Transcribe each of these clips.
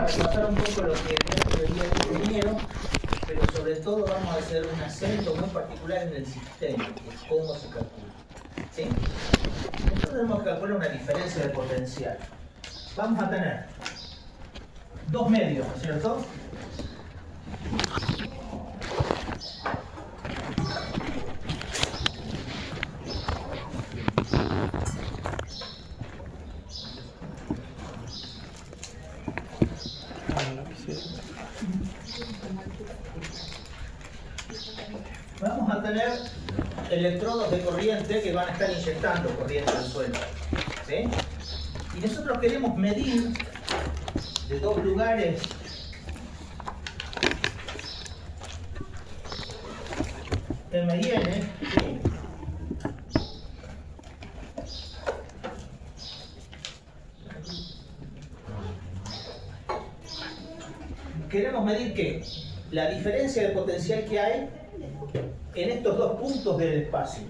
a repasar un poco lo que veía el ingeniero, pero sobre todo vamos a hacer un acento muy particular en el sistema, que es cómo se calcula. ¿Sí? Nosotros tenemos que calcular una diferencia de potencial. Vamos a tener dos medios, ¿no es cierto? Vamos a tener electrodos de corriente que van a estar inyectando corriente al suelo. ¿Sí? Y nosotros queremos medir de dos lugares M y N. ¿Sí? Queremos medir que la diferencia de potencial que hay en estos dos puntos del espacio.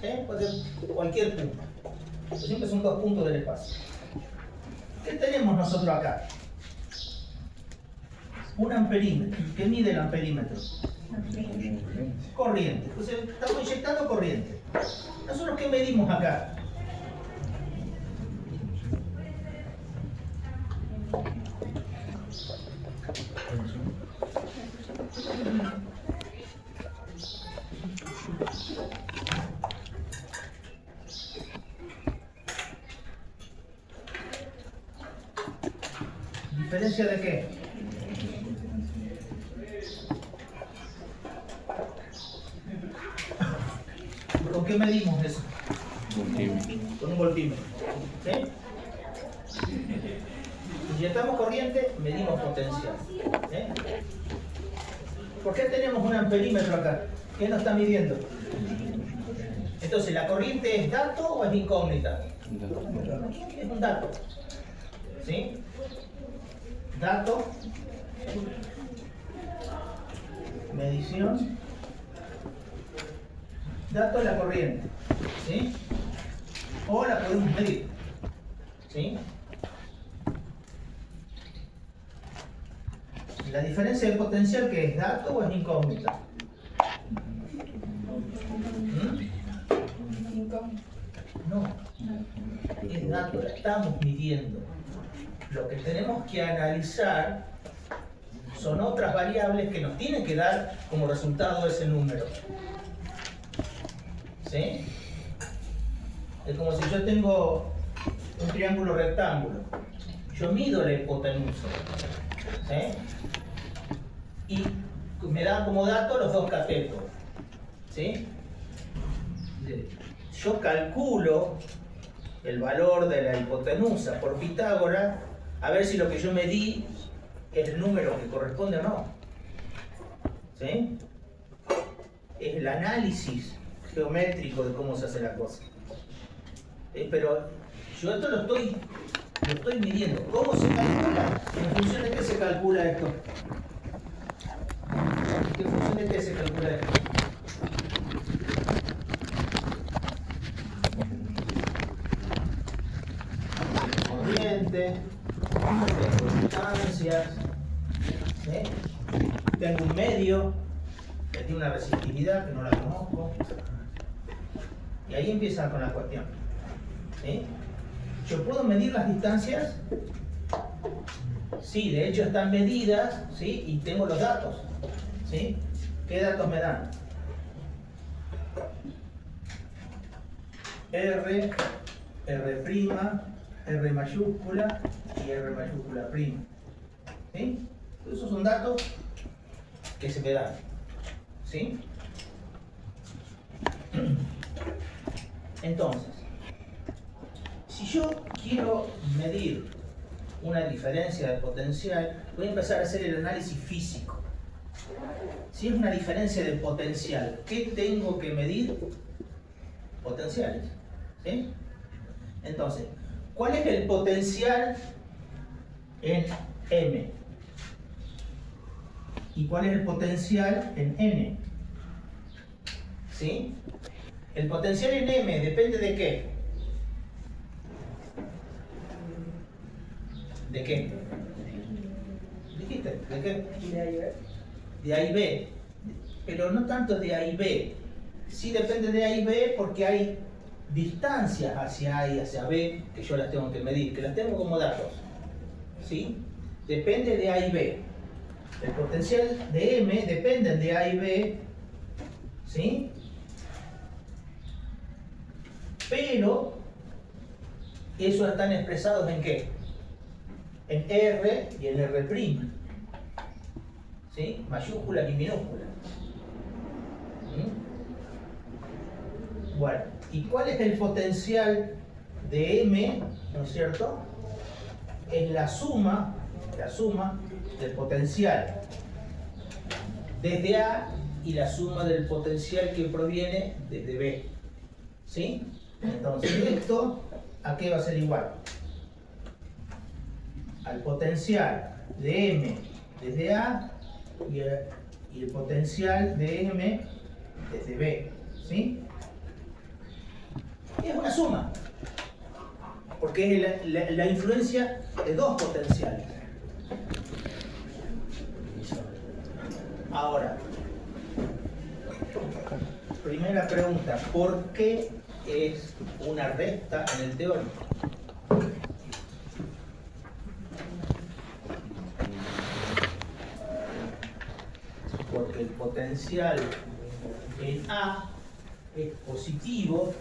¿Sí? Puede ser cualquier punto. Siempre son dos puntos del espacio. ¿Qué tenemos nosotros acá? Un amperímetro. ¿Qué mide el amperímetro? Corriente. Entonces estamos inyectando corriente. ¿Nosotros qué medimos acá? ¿Diferencia de qué? ¿Con qué medimos eso? Con un voltímetro. ¿Sí? Inyectamos corriente, medimos potencial. ¿Sí? ¿Por qué tenemos un amperímetro acá? ¿Qué nos está midiendo? Entonces, ¿la corriente es dato o es incógnita? Es un dato. ¿Sí? Dato, medición, dato de la corriente, ¿sí? O la podemos medir, ¿sí? La diferencia de potencial, ¿qué es? ¿Dato o es incógnita? No, es dato, la estamos midiendo. Lo que tenemos que analizar son otras variables que nos tienen que dar como resultado ese número. ¿Sí? Es como si yo tengo un triángulo rectángulo. Yo mido la hipotenusa. ¿Sí? Y me dan como dato los dos catetos. ¿Sí? Yo calculo el valor de la hipotenusa por Pitágoras, a ver si lo que yo medí es el número que corresponde o no. ¿Sí? Es el análisis geométrico de cómo se hace la cosa. Pero yo esto lo estoy midiendo. ¿Cómo se calcula? ¿En función de qué se calcula esto? ¿En función de qué se calcula esto? Corriente, distancias, ¿sí? Tengo un medio que tiene una resistividad que no la conozco, y ahí empieza con la cuestión. ¿Sí? ¿Yo puedo medir las distancias? Sí, de hecho están medidas, ¿sí? Y tengo los datos. ¿Sí? ¿Qué datos me dan? R, R', R mayúscula y R mayúscula prima. ¿Sí? Esos son datos que se me dan. ¿Sí? Entonces, si yo quiero medir una diferencia de potencial, voy a empezar a hacer el análisis físico. Si es una diferencia de potencial, ¿qué tengo que medir? Potenciales. ¿Sí? Entonces, ¿cuál es el potencial en M? ¿Y cuál es el potencial en N? ¿Sí? El potencial en M depende de qué. ¿De qué? corriente. ¿De qué? De A y B. De A y B. Pero no tanto de A y B. Sí depende de A y B porque hay distancias hacia A y hacia B que yo las tengo que medir, que las tengo como datos. ¿Sí? Depende de A y B. El potencial de M depende de A y B. ¿Sí? Pero esos están expresados en ¿qué? En R y en R'. ¿Sí? Mayúscula y minúscula. ¿Sí? Bueno, ¿y cuál es el potencial de M? ¿No es cierto? Es la suma del potencial desde A y la suma del potencial que proviene desde B. ¿Sí? Entonces esto, ¿a qué va a ser igual? Al potencial de M desde A y el potencial de M desde B. ¿Sí? Y es una suma, porque es la influencia de dos potenciales. Ahora, primera pregunta, ¿por qué es una recta en el teórico? Porque el potencial en A es positivo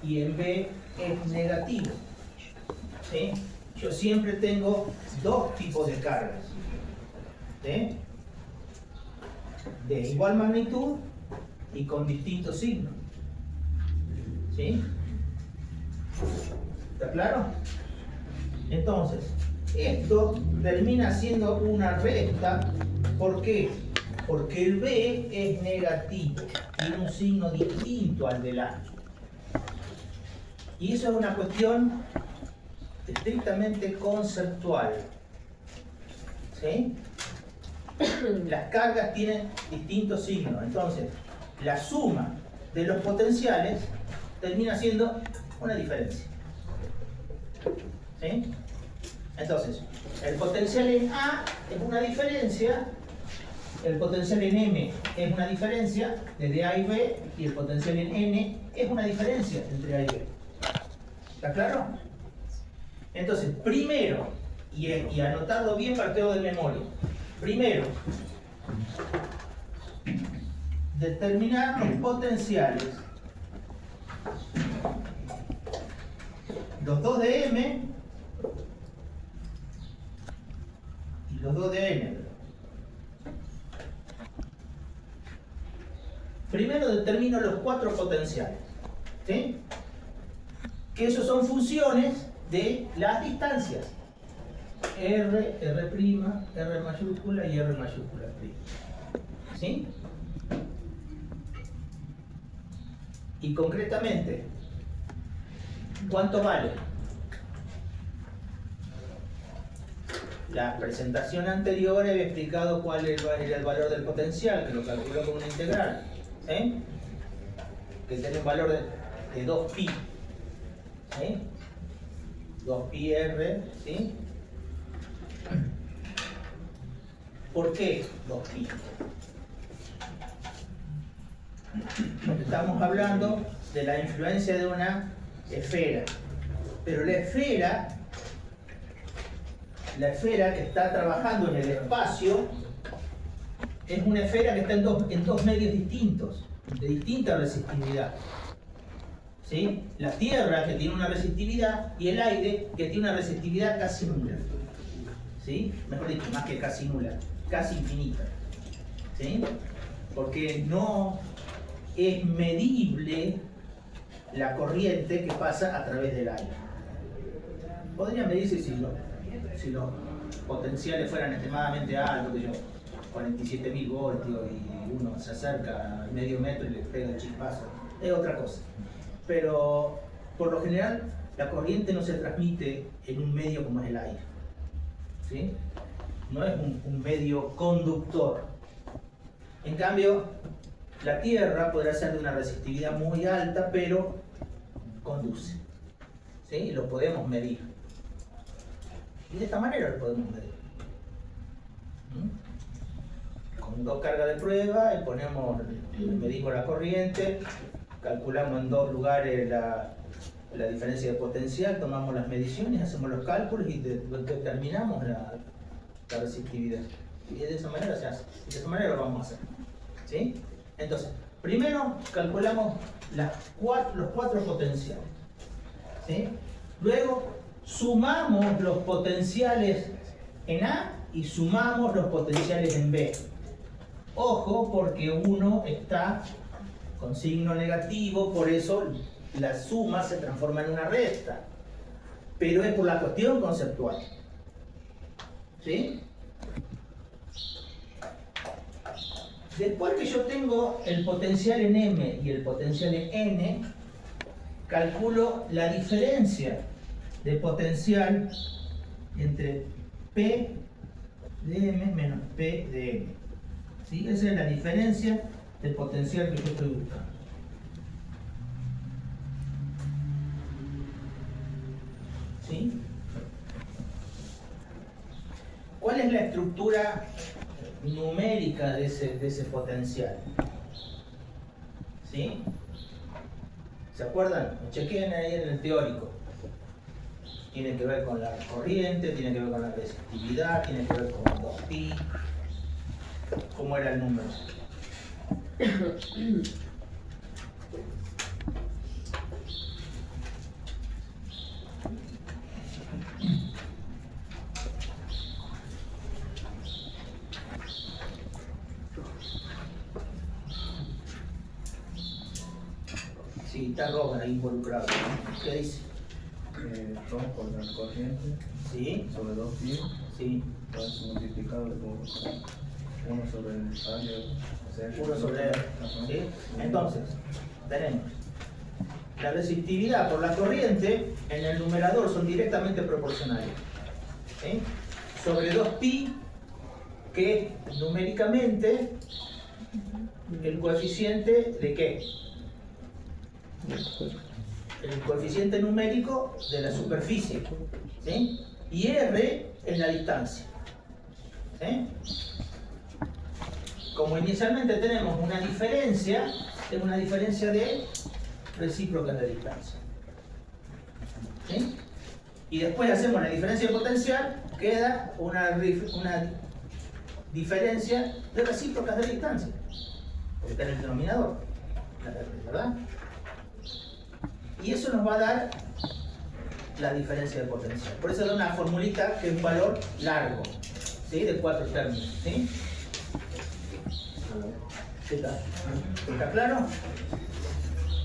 y en B es negativo. ¿Sí? Yo siempre tengo dos tipos de cargas. ¿Sí? De igual magnitud y con distintos signos. ¿Sí? ¿Está claro? Entonces, esto termina siendo una recta. ¿Por qué? Porque el B es negativo, tiene un signo distinto al del A. Y eso es una cuestión estrictamente conceptual. ¿Sí? Las cargas tienen distintos signos, entonces la suma de los potenciales termina siendo una diferencia. ¿Sí? Entonces, el potencial en A es una diferencia, el potencial en M es una diferencia desde A y B, y el potencial en N es una diferencia entre A y B. ¿Está claro? Entonces, primero, y anotado bien para que lo de memoria, primero, determinar los potenciales, los dos de M y los dos de N. Primero determino los cuatro potenciales, ¿sí? Que esos son funciones de las distancias. R, R', R mayúscula y R mayúscula'. ¿Sí? Y concretamente, ¿cuánto vale? La presentación anterior había explicado cuál era el valor del potencial, que lo calculó con una integral. ¿Sí? Que tiene un valor de 2pi. ¿Sí? 2pi r, ¿sí? ¿Por qué 2pi? Porque estamos hablando de la influencia de una esfera. Pero la esfera que está trabajando en el espacio es una esfera que está en dos medios distintos, de distinta resistividad. ¿Sí? La Tierra, que tiene una resistividad, y el aire, que tiene una resistividad casi nula. ¿Sí? Mejor dicho, más que casi nula, casi infinita. ¿Sí? Porque no es medible la corriente que pasa a través del aire. Podría medirse si los potenciales fueran extremadamente altos, 47.000 voltios, y uno se acerca al medio metro y le pega el chispazo. Es otra cosa. Pero por lo general la corriente no se transmite en un medio como es el aire. ¿Sí? No es un medio conductor. En cambio, la Tierra podrá ser de una resistividad muy alta, pero conduce. ¿Sí? Lo podemos medir. Y de esta manera lo podemos medir. Con dos cargas de prueba, y medimos la corriente, calculamos en dos lugares la diferencia de potencial, tomamos las mediciones, hacemos los cálculos y determinamos la resistividad. Y de esa manera se hace, de esa manera lo vamos a hacer. ¿Sí? Entonces, primero calculamos los cuatro potenciales. ¿Sí? Luego sumamos los potenciales en A y sumamos los potenciales en B. Ojo, porque uno está con signo negativo, por eso la suma se transforma en una resta. Pero es por la cuestión conceptual. ¿Sí? Después que yo tengo el potencial en M y el potencial en N, calculo la diferencia de potencial entre P de M menos P de N. ¿Sí? Esa es la diferencia de potencial que yo estoy buscando. ¿Sí? ¿Cuál es la estructura numérica de ese potencial? ¿Sí? ¿Se acuerdan? Chequen ahí en el teórico. Tiene que ver con la corriente, tiene que ver con la resistividad, tiene que ver con 2pi. ¿Cómo era el número? Sí, está Robert ahí involucrado. ¿Qué dice? Rho por la corriente. Sí. Sobre 2pi. Sí. Todo eso multiplicado por 1 sobre el área. 1 sobre R. ¿Sí? Entonces, tenemos la resistividad por la corriente en el numerador son directamente proporcionales. ¿Sí? Sobre 2pi, que numéricamente el coeficiente de qué? El coeficiente numérico de la superficie. ¿Sí? Y R es la distancia. ¿Sí? Como inicialmente tenemos una diferencia, es una diferencia de recíproca de distancia. ¿Sí? Y después hacemos la diferencia de potencial, queda una diferencia de recíprocas de distancia. Porque está en el denominador, ¿verdad? Y eso nos va a dar la diferencia de potencial. Por eso da una formulita que es un valor largo, ¿sí? De 4 términos. ¿Sí? ¿Está claro?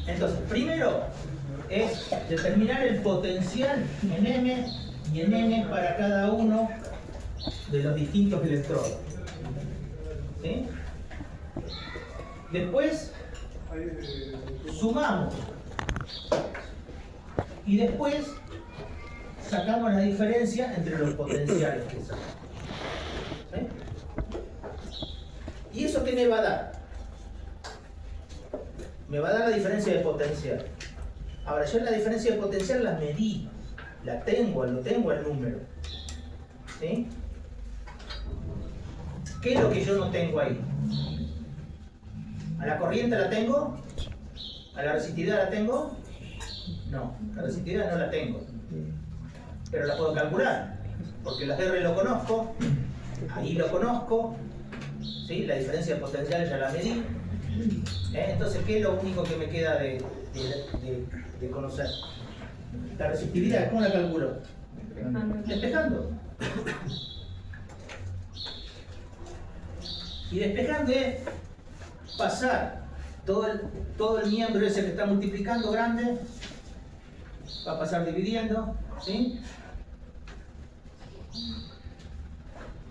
Entonces, primero es determinar el potencial en M y en N para cada uno de los distintos electrodos. ¿Sí? Después sumamos y después sacamos la diferencia entre los potenciales que son. ¿Sí? ¿Y eso qué me va a dar? Me va a dar la diferencia de potencial. Ahora, yo la diferencia de potencial la medí, lo tengo el número. ¿Sí? ¿Qué es lo que yo no tengo ahí? ¿A la corriente la tengo? ¿A la resistividad la tengo? No, la resistividad no la tengo. Pero la puedo calcular, porque las R lo conozco, ahí lo conozco, ¿sí? La diferencia de potencial ya la medí. Entonces, ¿qué es lo único que me queda de conocer? La resistividad, ¿cómo la calculo? Despejando. Y despejando es pasar todo el miembro ese que está multiplicando grande, va a pasar dividiendo, ¿sí?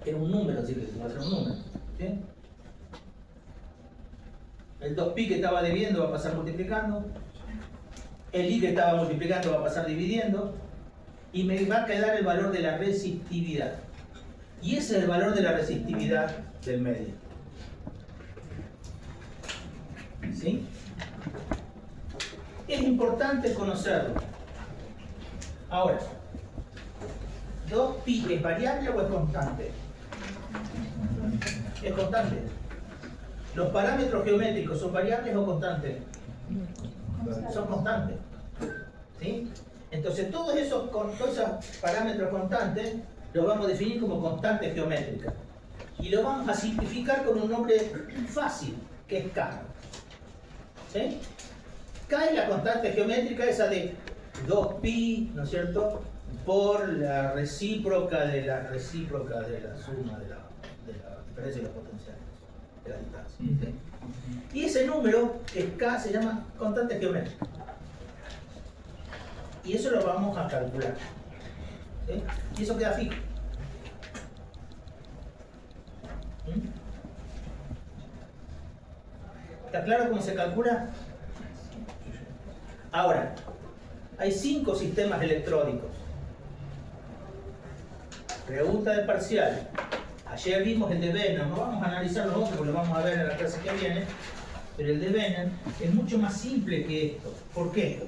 Es un número, así que va a ser un número, ¿sí? El 2pi que estaba dividiendo va a pasar multiplicando. El i que estaba multiplicando va a pasar dividiendo. Y me va a quedar el valor de la resistividad. Y ese es el valor de la resistividad del medio. ¿Sí? Es importante conocerlo. Ahora, ¿2pi es variable o es constante? Es constante. ¿Los parámetros geométricos son variables o constantes? Son constantes. ¿Sí? Entonces todos esos parámetros constantes los vamos a definir como constantes geométricas. Y lo vamos a simplificar con un nombre fácil, que es K. ¿Sí? K es la constante geométrica esa de 2pi, ¿no es cierto?, por la recíproca de la suma de la diferencia de los potenciales, de la distancia. ¿Sí? Y ese número, que es K, se llama constante geométrica. Y eso lo vamos a calcular. ¿Sí? Y eso queda fijo. ¿Está claro cómo se calcula? Ahora, hay 5 sistemas electrónicos. Pregunta de parcial. Ayer vimos el de Venom, no vamos a analizar los otros porque lo vamos a ver en la clase que viene, pero el de Venom es mucho más simple que esto. ¿Por qué?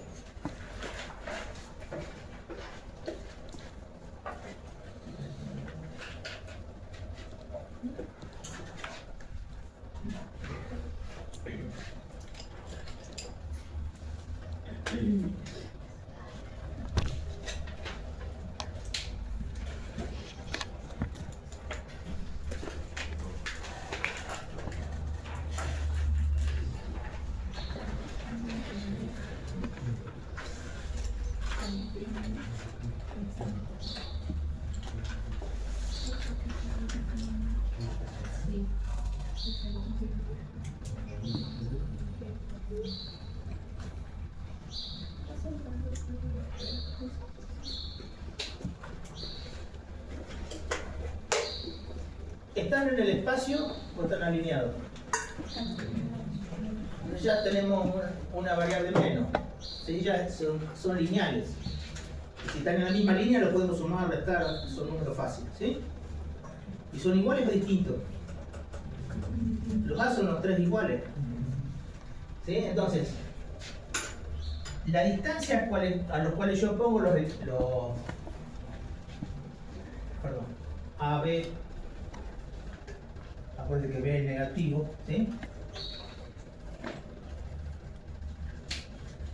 ¿Están en el espacio o están alineados? Ya tenemos una variable menos. ¿Sí? Ya son lineales. Y si están en la misma línea, lo podemos sumar, restar, son números fáciles. ¿Sí? ¿Y son iguales o distintos? Los A son los 3 iguales. ¿Sí? Entonces, la distancia a los cuales yo pongo A, B, acuérdense que B es negativo, ¿sí?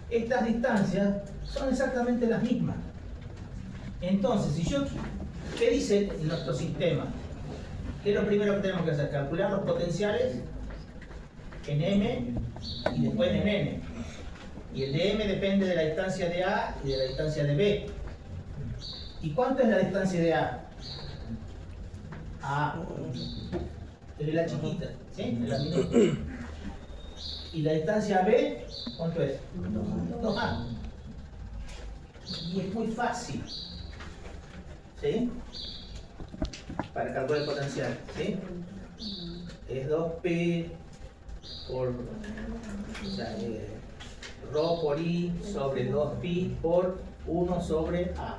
Estas distancias son exactamente las mismas. Entonces, ¿qué dice nuestro sistema? ¿Qué es lo primero que tenemos que hacer? Calcular los potenciales en M y después en N. Y el de M depende de la distancia de A y de la distancia de B. ¿Y cuánto es la distancia de A? A. Es la chiquita, ¿sí? Es la minúscula. ¿Y la distancia B? ¿Cuánto es? 2A. Y es muy fácil, ¿sí? Para calcular el potencial, ¿sí? Es 2P por, ρ por I sobre 2pi por 1 sobre A.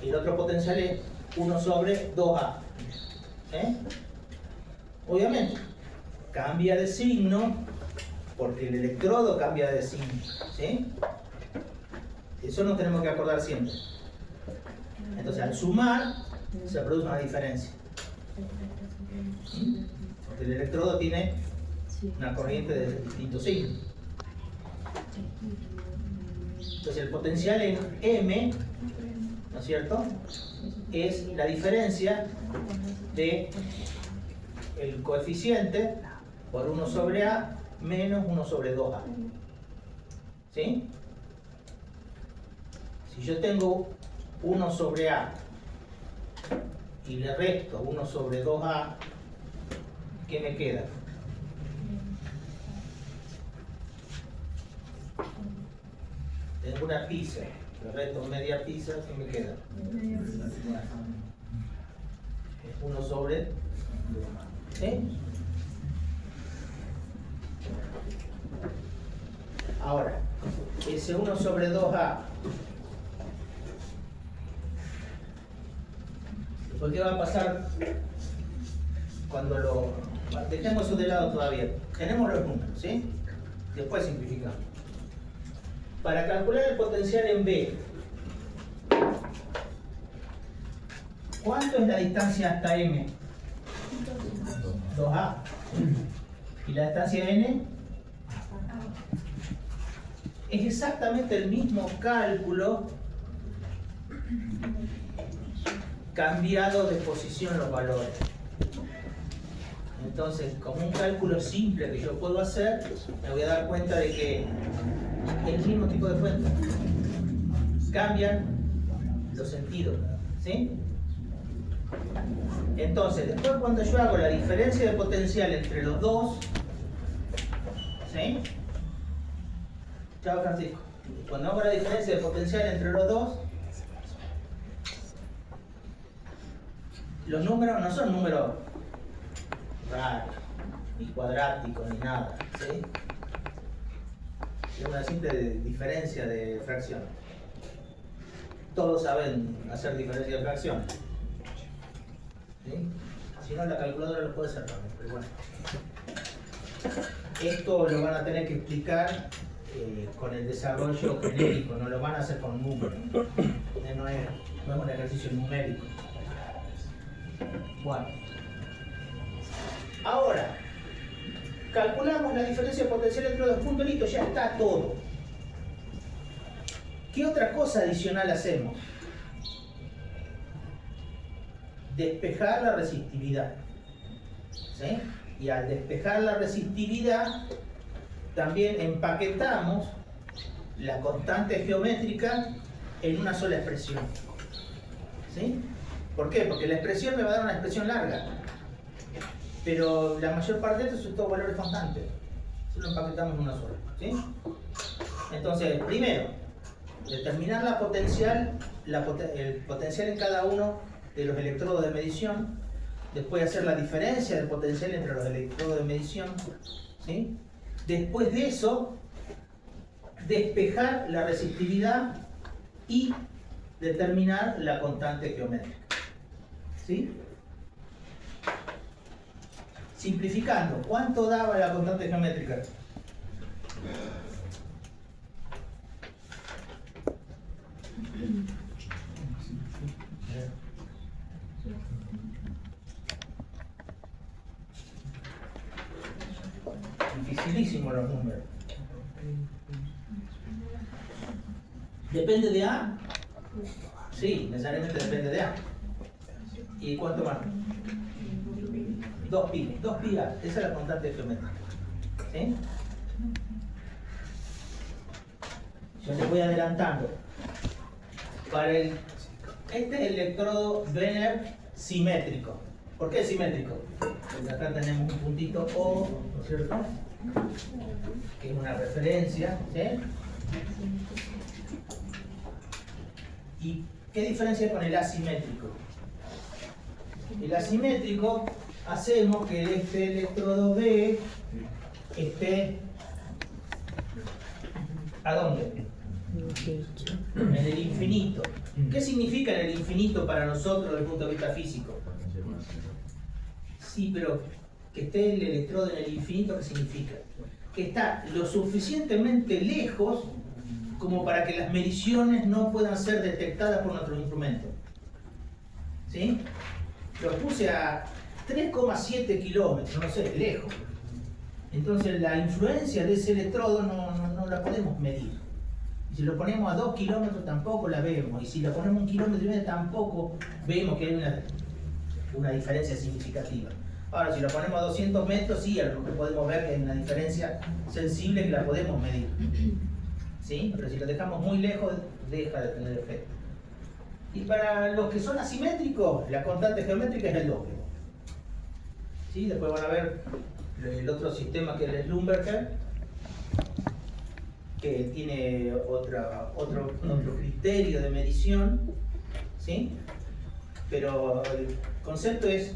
Y el otro potencial es 1 sobre 2A. Obviamente, cambia de signo porque el electrodo cambia de signo. ¿Sí? Eso nos tenemos que acordar siempre. Entonces, al sumar, se produce una diferencia. Porque el electrodo tiene una corriente de distinto signo. Entonces, el potencial en M, ¿no es cierto?, es la diferencia de el coeficiente por 1 sobre A menos 1 sobre 2A. ¿Sí? Si yo tengo 1 sobre A y le resto 1 sobre 2A, ¿qué me queda? Tengo una pizza, le resto media pizza, ¿qué me queda? Es 1 sobre 2A. ¿Sí? Ahora, ese 1 sobre 2A, ¿por qué va a pasar cuando dejemos eso de lado todavía? Tenemos los números, ¿sí? Después simplificamos. Para calcular el potencial en B, ¿cuánto es la distancia hasta M? 2A. Y la distancia n es exactamente el mismo cálculo cambiado de posición los valores. Entonces, como un cálculo simple que yo puedo hacer, me voy a dar cuenta de que el mismo tipo de fuente cambian los sentidos, ¿sí? Entonces, después cuando yo hago la diferencia de potencial entre los dos, ¿sí? Chao, Francisco. Cuando hago la diferencia de potencial entre los dos, los números no son números raros, ni cuadráticos, ni nada, ¿sí? Es una simple diferencia de fracción. Todos saben hacer diferencia de fracción, ¿sí? Si no, la calculadora lo puede hacer también, pero bueno. Esto lo van a tener que explicar con el desarrollo genérico, no lo van a hacer con números. No es un ejercicio numérico. Bueno. Ahora, calculamos la diferencia de potencial entre los dos puntos, listo, ya está todo. ¿Qué otra cosa adicional hacemos? Despejar la resistividad, ¿sí? Y al despejar la resistividad, también empaquetamos la constante geométrica en una sola expresión, ¿sí? ¿Por qué? Porque la expresión me va a dar una expresión larga, pero la mayor parte de esto son todos valores constantes. Eso lo empaquetamos en una sola, ¿sí? Entonces, primero, determinar la potencial, el potencial en cada uno de los electrodos de medición. Después hacer la diferencia del potencial entre los electrodos de medición, ¿sí? Después de eso, despejar la resistividad y determinar la constante geométrica, ¿sí? Simplificando, ¿cuánto daba la constante geométrica? Dificilísimo los números. ¿Depende de A? Sí, necesariamente depende de A. ¿Y cuánto más? 2pi, 2pi-A, esa es la constante geométrica, ¿sí? Yo les voy adelantando. Para este es el electrodo Wiener simétrico. ¿Por qué simétrico? Porque acá tenemos un puntito O, ¿no es cierto? Que es una referencia, ¿sí? ¿Y qué diferencia hay con el asimétrico? El asimétrico hacemos que este electrodo B esté ¿a dónde? En el infinito. ¿Qué significa en el infinito para nosotros desde el punto de vista físico? Sí, pero que esté el electrodo en el infinito, ¿qué significa? Que está lo suficientemente lejos como para que las mediciones no puedan ser detectadas por nuestros instrumentos. ¿Sí? Lo puse a 3,7 kilómetros, no sé, lejos. Entonces la influencia de ese electrodo no la podemos medir. Y si lo ponemos a 2 kilómetros tampoco la vemos. Y si lo ponemos a 1,5 kilómetros tampoco vemos que hay una diferencia significativa. Ahora, si lo ponemos a 200 metros, sí, a lo que podemos ver que hay una diferencia sensible que la podemos medir. ¿Sí? Pero si lo dejamos muy lejos, deja de tener efecto. Y para los que son asimétricos, la constante geométrica es el doble. ¿Sí? Después van a ver el otro sistema que es el Schlumberger, que tiene otro criterio de medición, ¿sí? Pero el concepto es,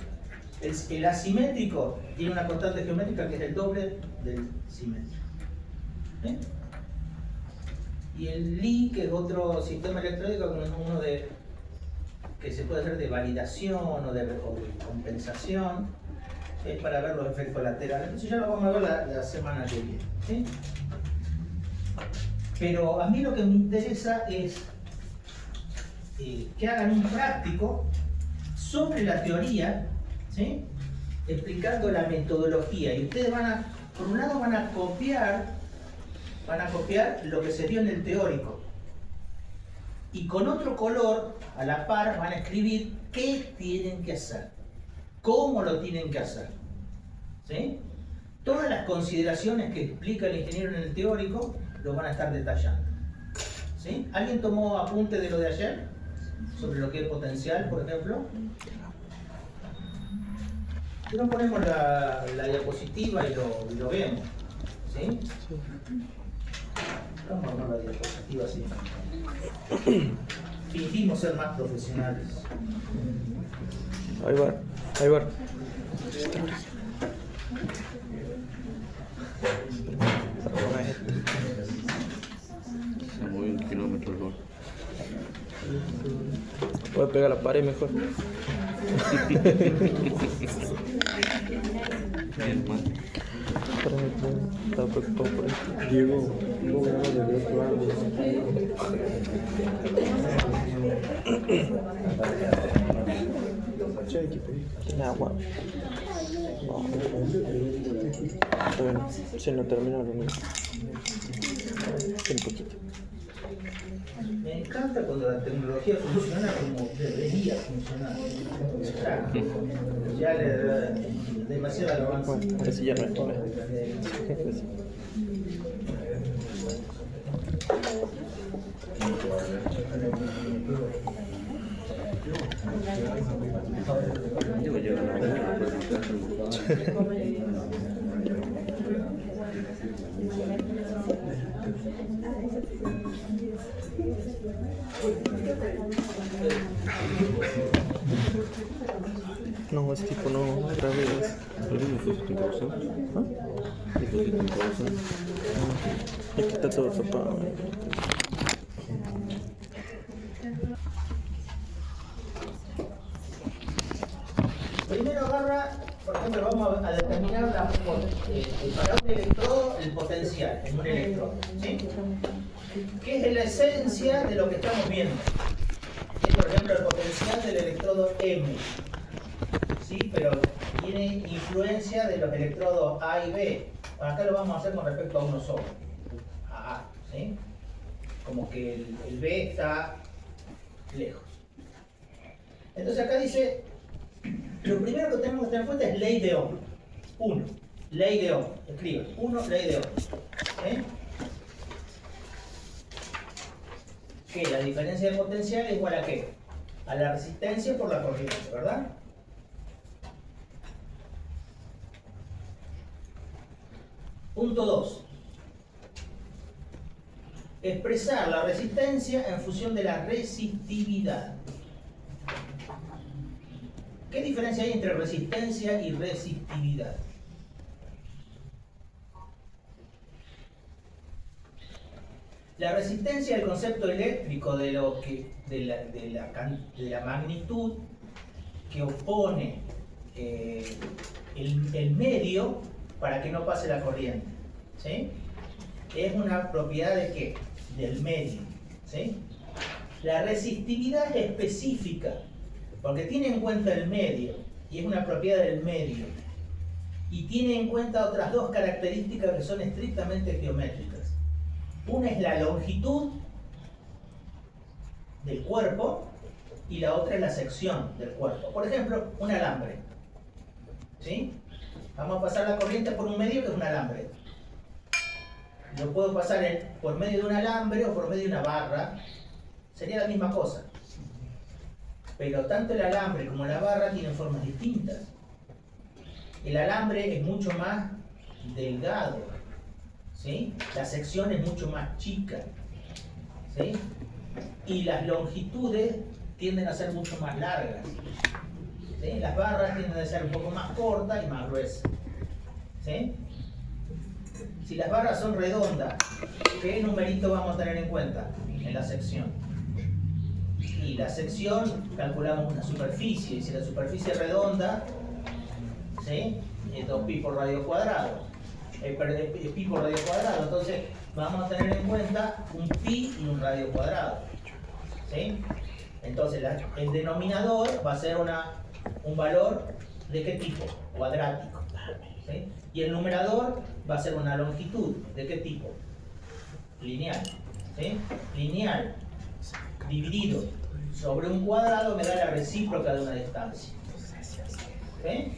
el asimétrico tiene una constante geométrica que es el doble del simétrico. ¿Sí? Y el Lie, que es otro sistema electrónico, que es uno que se puede hacer de validación o de compensación, es para ver los efectos laterales. Entonces ya lo vamos a ver la semana que viene, ¿sí? Pero a mí lo que me interesa es que hagan un práctico sobre la teoría, ¿sí? explicando la metodología. Y ustedes por un lado van a copiar lo que se vio en el teórico. Y con otro color, a la par, van a escribir qué tienen que hacer, cómo lo tienen que hacer. ¿Sí? Todas las consideraciones que explica el ingeniero en el teórico lo van a estar detallando. ¿Sí? ¿Alguien tomó apunte de lo de ayer? Sobre lo que es potencial, por ejemplo. Si no ponemos la diapositiva y lo vemos. ¿Sí? Vamos a armar la diapositiva así. Fingimos ser más profesionales. Ahí va, ahí va. Se movió 1 kilómetro el gol. Voy a pegar la pared mejor. Bien, man. Estaba preocupado por eso. Diego, ¿cómo grabas desde otro ángulo? Tiene agua. No, todavía no. Si no termina lo mismo. Un poquito. Me encanta cuando la tecnología funciona como debería funcionar. Ya le da demasiado avance. Bueno, ahora sí ya no es. Diego llega a la hora, No, es tipo no, otra vez. ¿Pero no pusiste en pausa? ¿Ah? ¿Y pusiste en pausa? Aquí está todo tapado. Primero agarra, por ejemplo, vamos a determinar para un electrodo el potencial en un electrodo. ¿Sí? ¿Qué es la esencia de lo que estamos viendo? Es, por ejemplo, el potencial del electrodo M. ¿Sí? Pero tiene influencia de los electrodos A y B. Acá lo vamos a hacer con respecto a uno solo, a A. ¿Sí? Como que el B está lejos. Entonces acá dice, lo primero que tenemos que tener en cuenta es ley de Ohm. 1. Ley de Ohm. Escriban. 1, ley de Ohm. ¿Sí? Que la diferencia de potencial es igual a ¿qué? A la resistencia por la corriente, ¿verdad? Punto 2. Expresar la resistencia en función de la resistividad. ¿Qué diferencia hay entre resistencia y resistividad? La resistencia es el concepto eléctrico de la magnitud que opone el medio para que no pase la corriente. ¿Sí? Es una propiedad de ¿qué? Del medio. ¿Sí? La resistividad es específica porque tiene en cuenta el medio y es una propiedad del medio y tiene en cuenta otras dos características que son estrictamente geométricas. Una es la longitud del cuerpo y la otra es la sección del cuerpo. Por ejemplo, un alambre. ¿Sí? Vamos a pasar la corriente por un medio que es un alambre. Lo puedo pasar por medio de un alambre o por medio de una barra. Sería la misma cosa. Pero tanto el alambre como la barra tienen formas distintas. El alambre es mucho más delgado. ¿Sí? La sección es mucho más chica. ¿Sí? Y las longitudes tienden a ser mucho más largas. ¿Sí? Las barras tienden a ser un poco más cortas y más gruesas. ¿Sí? Si las barras son redondas, ¿qué numerito vamos a tener en cuenta en la sección? Y la sección calculamos una superficie, y si la superficie es redonda, ¿sí? Es 2pi por radio cuadrado. Es pi por radio cuadrado, entonces vamos a tener en cuenta un pi y un radio cuadrado. ¿Sí? Entonces el denominador va a ser un valor ¿De qué tipo? Cuadrático. ¿Sí? Y el numerador va a ser una longitud. ¿De qué tipo? Lineal. ¿Sí? Lineal dividido sobre un cuadrado me da la recíproca de una distancia. ¿Sí?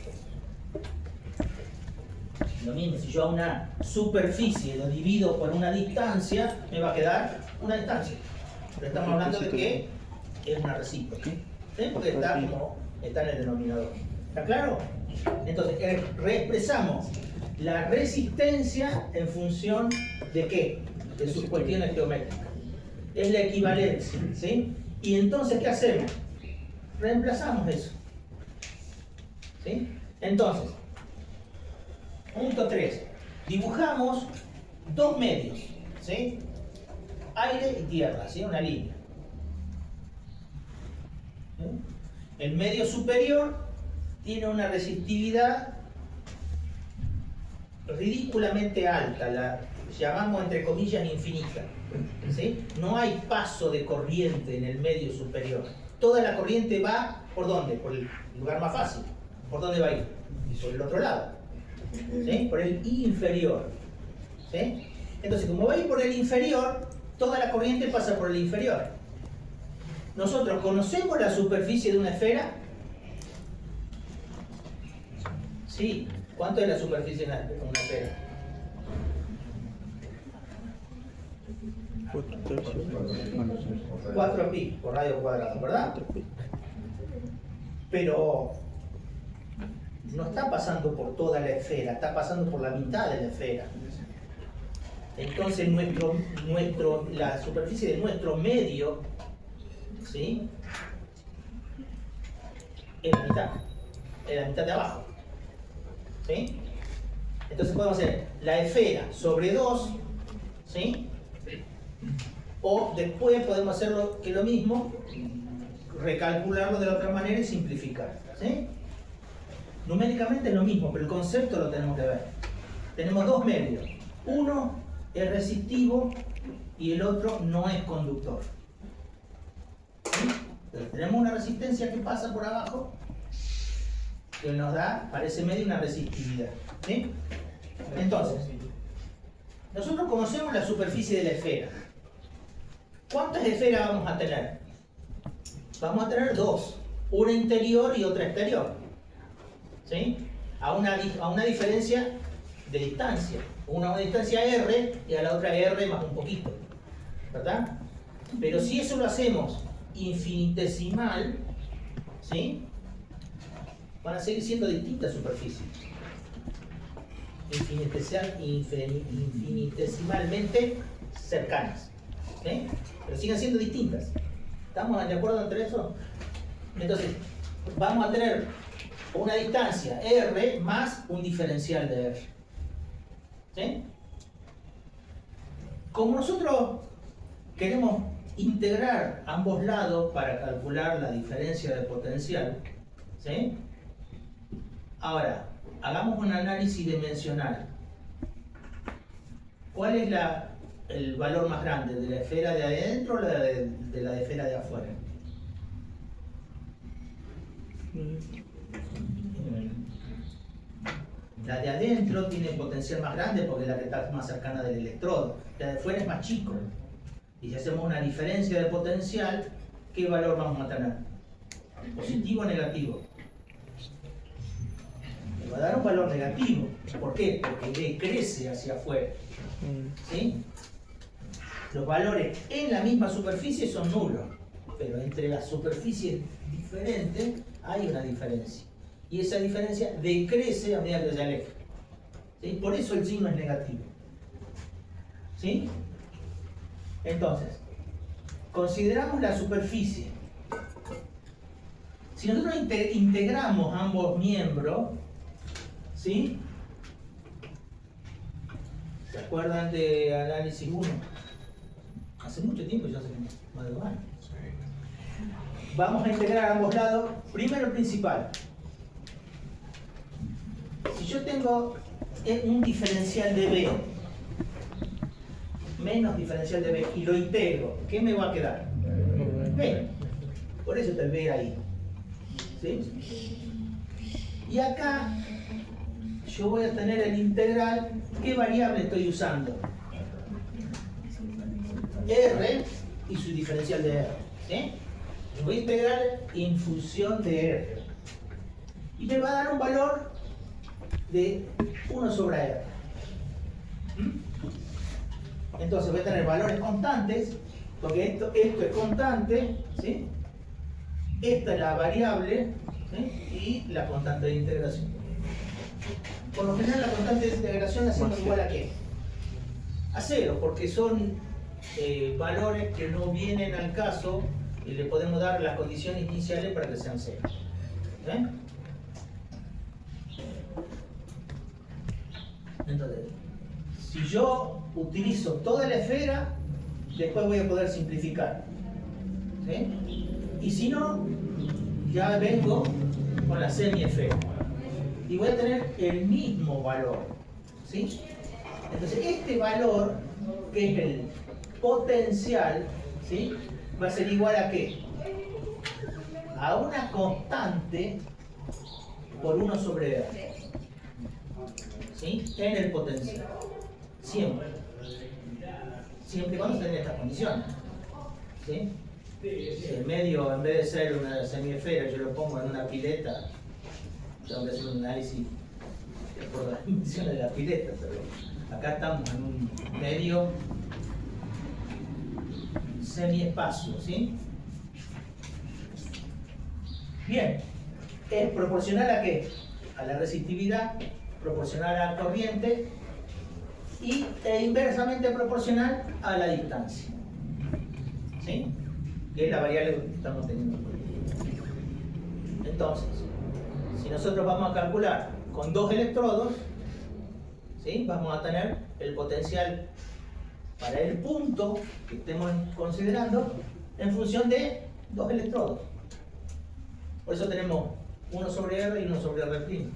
Lo mismo, si yo a una superficie lo divido por una distancia, me va a quedar una distancia. Pero estamos hablando de que es una recíproca. ¿Sí? Porque está en el denominador. ¿Está claro? Entonces, reexpresamos la resistencia en función de qué? De sus cuestiones geométricas. Es la equivalencia. ¿Sí? Y entonces, ¿qué hacemos? Reemplazamos eso. ¿Sí? Entonces, punto 3. Dibujamos dos medios, ¿sí? Aire y tierra, ¿sí? Una línea. ¿Sí? El medio superior tiene una resistividad ridículamente alta, la llamamos entre comillas infinita. ¿Sí? No hay paso de corriente en el medio superior. Toda la corriente va, ¿por dónde? Por el lugar más fácil. ¿Por dónde va a ir? Por el otro lado. ¿Sí? Por el inferior. ¿Sí? Entonces, como va a ir por el inferior, toda la corriente pasa por el inferior. Nosotros conocemos la superficie de una esfera. Sí. ¿Cuánto es la superficie de una esfera? 4pi por radio cuadrado, ¿verdad? Pero no está pasando por toda la esfera, está pasando por la mitad de la esfera. Entonces la superficie de nuestro medio, ¿sí? Es la mitad de abajo. ¿Sí? Entonces podemos hacer la esfera sobre 2, ¿sí? O después podemos hacerlo que lo mismo, recalcularlo de la otra manera y simplificar. ¿Sí? Numéricamente es lo mismo, pero el concepto lo tenemos que ver. Tenemos dos medios. Uno es resistivo y el otro no es conductor. ¿Sí? Entonces, tenemos una resistencia que pasa por abajo que nos da para ese medio una resistividad. ¿Sí? Entonces, nosotros conocemos la superficie de la esfera. ¿Cuántas esferas vamos a tener? Vamos a tener dos, una interior y otra exterior. ¿Sí? A una diferencia de distancia. Una a una distancia R y a la otra R más un poquito. ¿Verdad? Pero si eso lo hacemos infinitesimal, ¿sí? Van a seguir siendo distintas superficies. Infinitesimalmente cercanas. ¿Sí? Pero siguen siendo distintas. ¿Estamos de acuerdo entre eso? Entonces, vamos a tener una distancia R más un diferencial de R. ¿Sí? Como nosotros queremos integrar ambos lados para calcular la diferencia de potencial, ¿sí? Ahora, hagamos un análisis dimensional. ¿Cuál es el valor más grande? ¿De la esfera de adentro o de la esfera de afuera? La de adentro tiene potencial más grande porque es la que está más cercana del electrodo. La de afuera es más chico. Y si hacemos una diferencia de potencial, ¿qué valor vamos a tener? ¿Positivo o negativo? Me va a dar un valor negativo. ¿Por qué? Porque decrece hacia afuera. ¿Sí? Los valores en la misma superficie son nulos, pero entre las superficies diferentes hay una diferencia. Y esa diferencia decrece a medida que se aleja. ¿Sí? Por eso el signo es negativo. ¿Sí? Entonces, consideramos la superficie. Si nosotros integramos ambos miembros, ¿sí? ¿Se acuerdan de análisis 1? Hace mucho tiempo, ya hace más de 2 años. Vamos a integrar ambos lados. Primero el principal. Si yo tengo un diferencial de B menos diferencial de B y lo integro, ¿qué me va a quedar? B. Por eso está el B ahí. ¿Sí? Y acá yo voy a tener el integral. ¿Qué variable estoy usando? R y su diferencial de R. ¿Sí? Voy a integrar en función de R. Y me va a dar un valor de 1 sobre R. Entonces voy a tener valores constantes, porque esto es constante, ¿sí? Esta es la variable, ¿sí? Y la constante de integración. Por lo general la constante de integración la hacemos igual a ¿qué? A 0, porque son valores que no vienen al caso y le podemos dar las condiciones iniciales para que sean 0. Entonces, si yo utilizo toda la esfera, después voy a poder simplificar. ¿Sí? Y si no, ya vengo con la semiesfera. Y voy a tener el mismo valor. ¿Sí? Entonces, este valor, que es el potencial, ¿sí? Va a ser igual a ¿qué? A una constante por 1 sobre R. ¿Sí? En el potencial. Siempre. Siempre y cuando tenga estas condiciones. ¿Sí? Si el medio, en vez de ser una semiesfera, yo lo pongo en una pileta, tengo que hacer un análisis por las dimensiones de la pileta, pero acá estamos en un medio semiespacio, ¿sí? Bien, es proporcional a ¿qué? A la resistividad, proporcional a la corriente e inversamente proporcional a la distancia, ¿sí? Que es la variable que estamos teniendo. Entonces, si nosotros vamos a calcular con 2 electrodos, ¿sí? Vamos a tener el potencial para el punto que estemos considerando en función de 2 electrodos. Por eso tenemos 1 sobre R y 1 sobre R'. ¿Sí?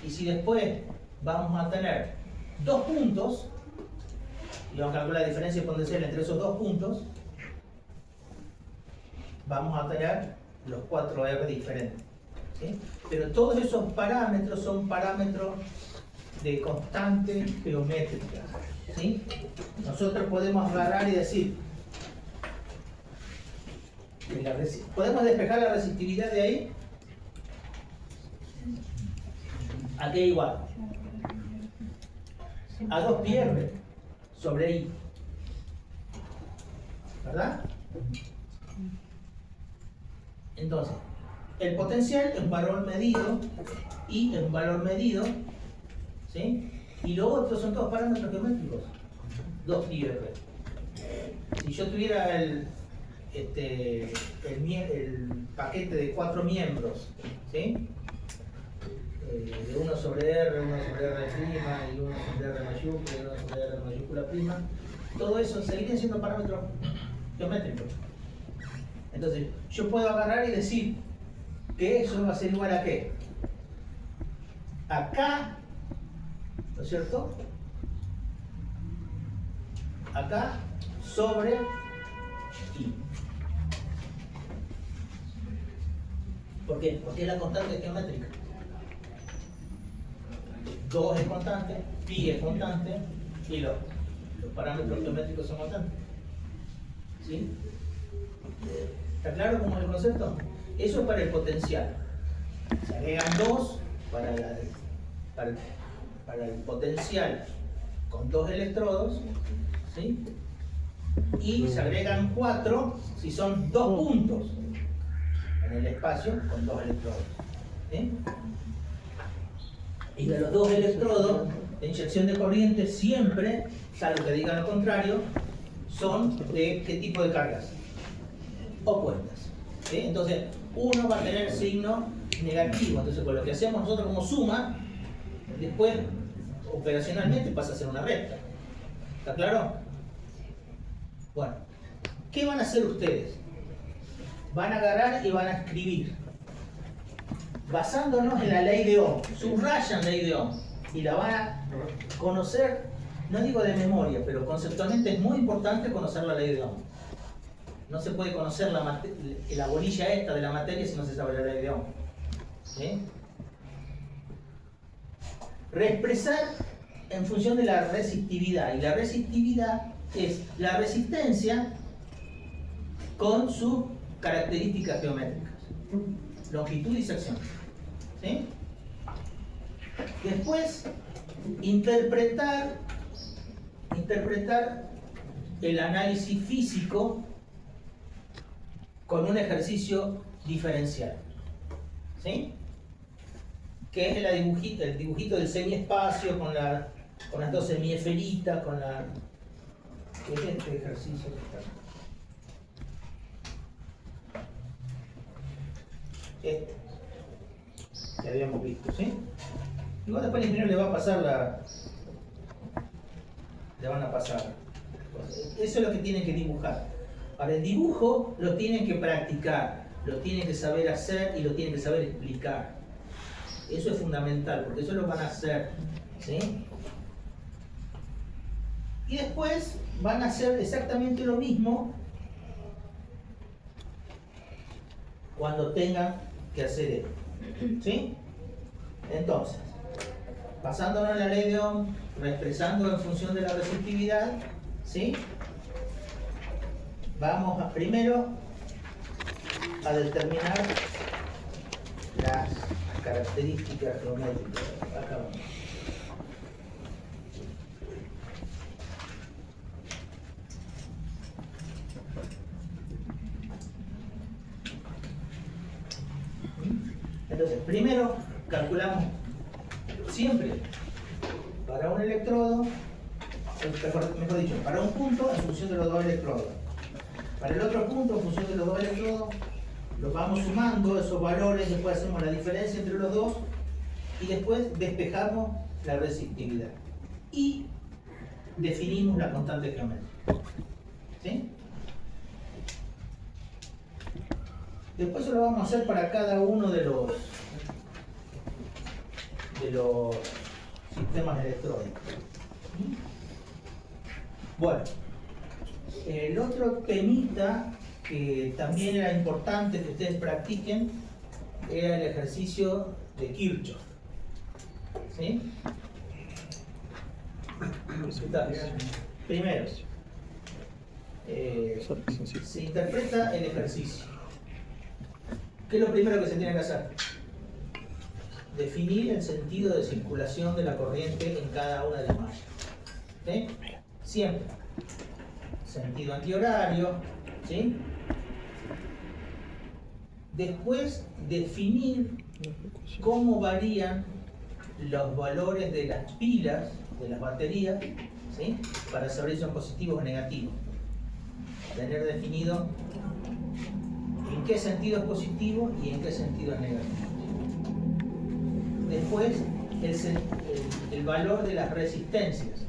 Y si después vamos a tener 2 puntos, y vamos a calcular la diferencia potencial entre esos 2 puntos, vamos a tener los 4 R diferentes. ¿Sí? Pero todos esos parámetros son parámetros de constante geométrica. ¿Sí? Nosotros podemos agarrar y decir, ¿podemos despejar la resistividad de ahí? ¿A qué igual? A 2 pi R sobre I. ¿Verdad? Entonces, el potencial es un valor medido, I es un valor medido, ¿sí? Y lo otro son todos parámetros geométricos. 2 pi R. Si yo tuviera el paquete de 4 miembros, ¿sí? De 1 sobre R, 1 sobre R' y 1 sobre R mayúscula y 1 sobre R mayúscula prima, todo eso seguiría siendo parámetros geométricos. Entonces, yo puedo agarrar y decir que eso va a ser igual a ¿qué? Acá, ¿no es cierto? Acá sobre I. ¿Por qué? Porque es la constante geométrica. 2 es constante, pi es constante y los parámetros geométricos son constantes. ¿Sí? ¿Está claro cómo es el concepto? Eso es para el potencial. Se agregan 2 para el potencial con 2 electrodos, ¿sí? Y se agregan 4 si son 2 puntos en el espacio con 2 electrodos. ¿Sí? Y de los 2 electrodos, la inyección de corriente siempre, salvo que digan lo contrario, son de ¿qué tipo de cargas? Opuestas. ¿Sí? Entonces, uno va a tener signo negativo. Entonces, con lo que hacemos nosotros como suma, después operacionalmente pasa a ser una recta. ¿Está claro? Bueno, ¿qué van a hacer ustedes? Van a agarrar y van a escribir, basándonos en la ley de Ohm, subrayan ley de Ohm y la van a conocer, no digo de memoria, pero conceptualmente es muy importante conocer la ley de Ohm. No se puede conocer la bolilla esta de la materia si no se sabe la ley de Ohm. ¿Sí? Reexpresar en función de la resistividad. Y la resistividad es la resistencia con sus características geométricas. Longitud y sección. ¿Sí? Después, interpretar el análisis físico con un ejercicio diferencial. ¿Sí? Que es el dibujito del semiespacio con las dos semiesferitas, con la... ¿Qué es este ejercicio que está? Este. Que habíamos visto, ¿sí? Igual después el ingeniero le va a pasar le van a pasar. Eso es lo que tienen que dibujar. Ahora, el dibujo lo tienen que practicar, lo tienen que saber hacer y lo tienen que saber explicar. Eso es fundamental, porque eso lo van a hacer, ¿sí? Y después van a hacer exactamente lo mismo cuando tengan que hacer esto, ¿sí? Entonces, basándonos en la ley de Ohm, reexpresando en función de la resistividad, ¿sí? Vamos primero a determinar las características geométricas. Acá vamos. Entonces, primero calculamos siempre para un electrodo, mejor dicho, para un punto en función de los dos electrodos. Para el otro punto en función de los dos electrodos, los vamos sumando esos valores, después hacemos la diferencia entre los dos y después despejamos la resistividad. Y definimos la constante geométrica. ¿Sí? Después eso lo vamos a hacer para cada uno de los sistemas electrónicos. Bueno, el otro temita que también era importante que ustedes practiquen era el ejercicio de Kirchhoff. ¿Sí? Primero, se interpreta el ejercicio. ¿Qué es lo primero que se tiene que hacer? Definir el sentido de circulación de la corriente en cada una de las mallas. ¿Sí? Siempre. Sentido antihorario. ¿Sí? Después, definir cómo varían los valores de las pilas, de las baterías, ¿sí? Para saber si son positivos o negativos. Tener definido en qué sentido es positivo y en qué sentido es negativo. Después, el valor de las resistencias.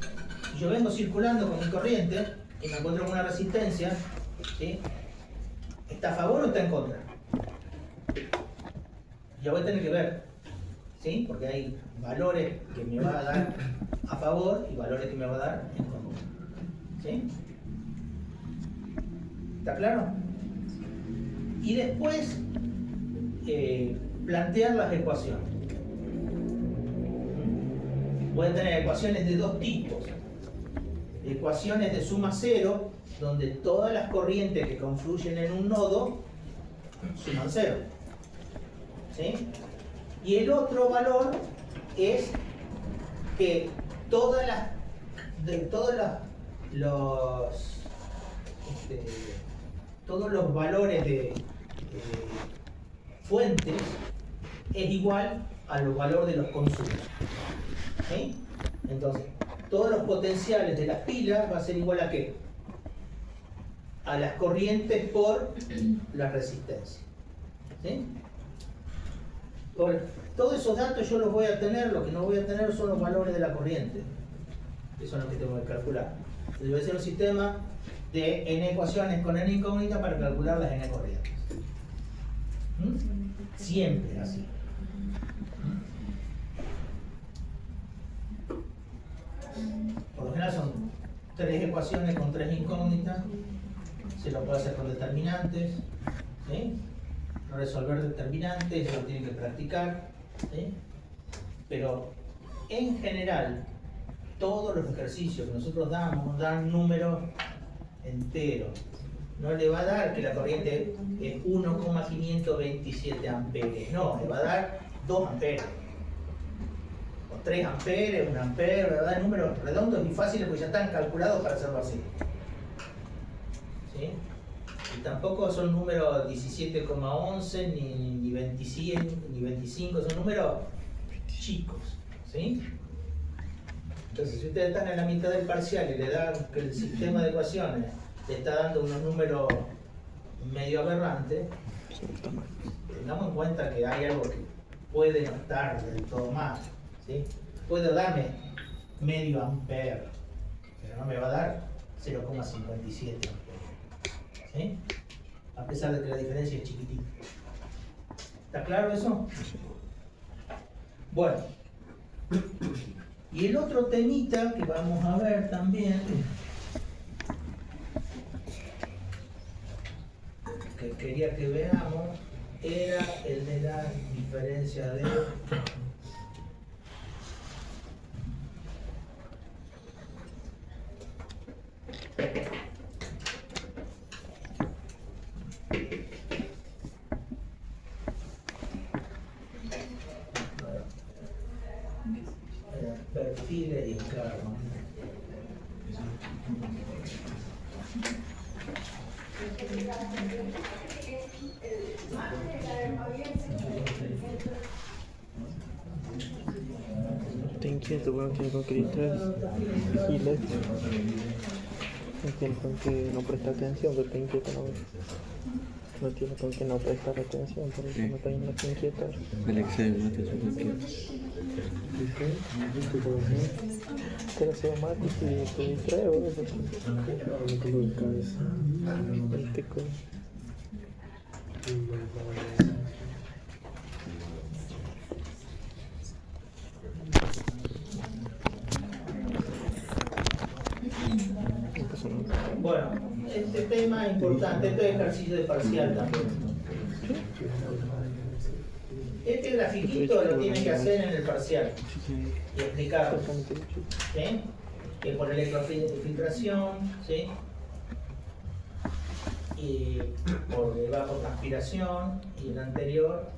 Si yo vengo circulando con mi corriente y me encuentro con una resistencia, ¿sí? ¿Está a favor o está en contra? Ya voy a tener que ver, ¿sí? Porque hay valores que me va a dar a favor y valores que me va a dar en contra. ¿Sí? ¿Está claro? Y después plantear las ecuaciones. Voy a tener ecuaciones de dos tipos. Ecuaciones de suma cero, donde todas las corrientes que confluyen en un nodo suman cero. ¿Sí? Y el otro valor es que todos los valores de fuentes es igual a los valores de los consumos. ¿Sí? Entonces, todos los potenciales de las pilas va a ser igual a ¿qué? A las corrientes por la resistencia. ¿Sí? Por todos esos datos yo los voy a tener, lo que no voy a tener son los valores de la corriente, que son los que tengo que calcular. Entonces voy a hacer un sistema de n ecuaciones con n incógnitas para calcular las n corrientes. Siempre así. Por lo general son 3 ecuaciones con 3 incógnitas. Se lo puede hacer con determinantes. ¿Sí? resolver determinantes, eso lo tienen que practicar, ¿sí? Pero en general, todos los ejercicios que nosotros damos dan números enteros. No le va a dar que la corriente es 1,527 amperes, no, le va a dar 2 amperes. O 3 amperes, 1 ampere, le va a dar números redondos y fáciles porque ya están calculados para hacerlo así. ¿Sí? Y tampoco son números 17,11 ni 25, ni 25, son números chicos. ¿Sí? Entonces, si ustedes están en la mitad del parcial y le dan que el sistema de ecuaciones le está dando unos números medio aberrantes, tengamos en cuenta que hay algo que puede no estar del todo mal. ¿Sí? Puedo darme medio ampere, pero no me va a dar 0,57 amperes. ¿Sí? A pesar de que la diferencia es chiquitita. ¿Está claro eso? Bueno. Y el otro temita que vamos a ver también, que quería que veamos, era el de la diferencia de perfiles y karma. Te inquieto, weón, que con que traes giles. No tiene con que no presta atención, pero te inquieta, ¿no? No tiene con que no prestar atención, por eso no te inquieta. El Excel, no te supongo. Te lo hacía más y te distrae, weón. Este con... Bueno, este tema es importante, este es ejercicio de parcial también. Este grafiquito lo tienen que hacer en el parcial y explicarlo. ¿Sí? Que por electrofiltración, ¿sí? Y por evapotranspiración y el anterior,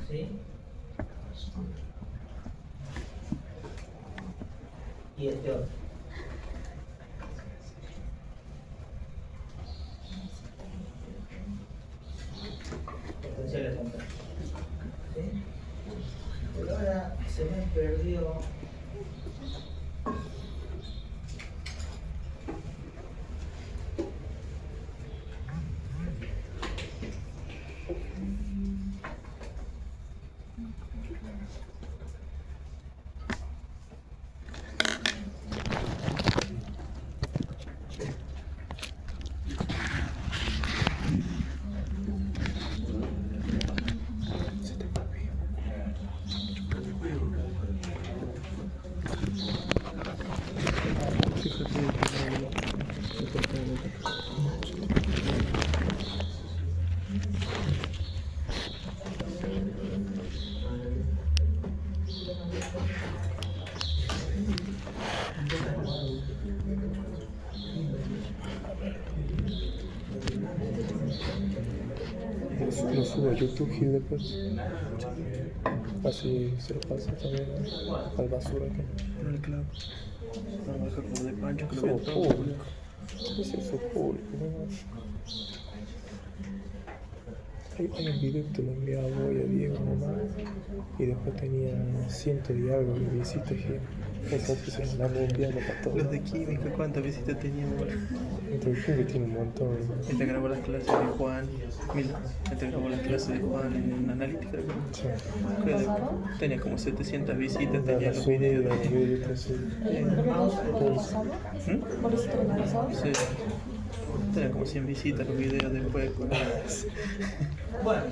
¿sí? Y este otro. Potenciales contrarios. ¿Sí? Pero ahora se me perdió. Lo subo a YouTube, Gil, después. Así se lo pasa también al basura que. No le clavo. No lo deja como de pancho que lo Somos vea todo. público. ¿Qué es eso público? Hay un video que te lo enviaba hoy a Diego nomás. Y después tenía 100 y algo de visitas. Entonces se andaba bombeando para todo. Los de química, ¿cuántas visitas teníamos? Entonces creo que tiene un montón. Este grabó las clases de Juan. Mira, este grabó las clases de Juan en analítica. Creo. Sí. Creo que tenía como 700 visitas, La tenía los subida de videos. la videos así. Sí. Tenía como 100 visitas los videos después. Bueno.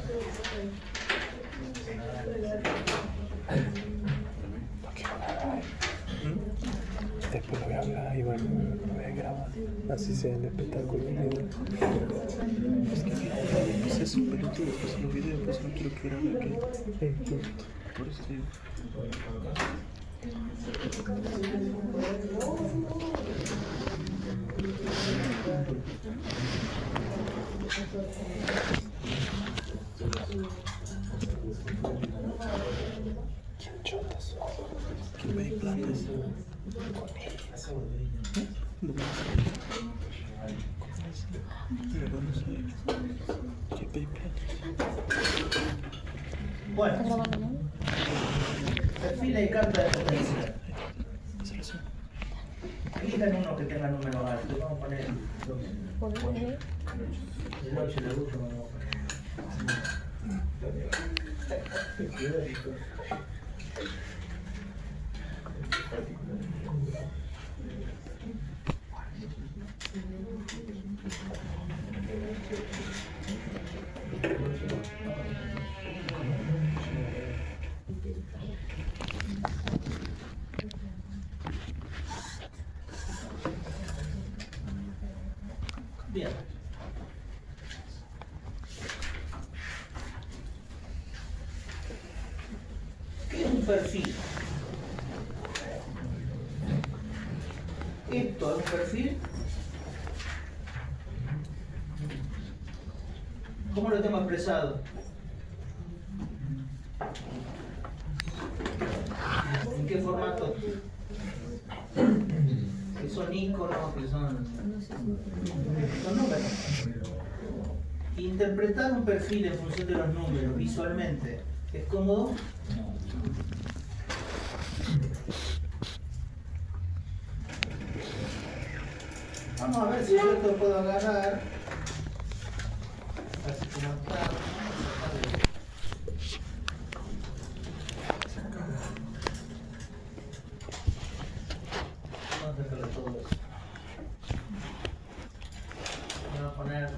Después lo voy a hablar y bueno, lo voy a grabar. Así sea el espectáculo. No sé, Es un pelotudo, pues los videos, pues no quiero que grabe aquí. Por eso digo. ¿Qué me implantes? Bueno, perfil y carta de potencia. Elijan uno que tenga número alto. Vamos a poner el 8 le gusta, vamos a poner. Bien. ¿Qué es un perfil? Esto es un perfil. ¿Cómo lo tengo expresado? ¿En qué formato? Que son iconos, que son números. Interpretar un perfil en función de los números visualmente, ¿es cómodo? Vamos a ver si yo esto puedo agarrar. Así como está. Vamos a sacarle todo eso. Voy a poner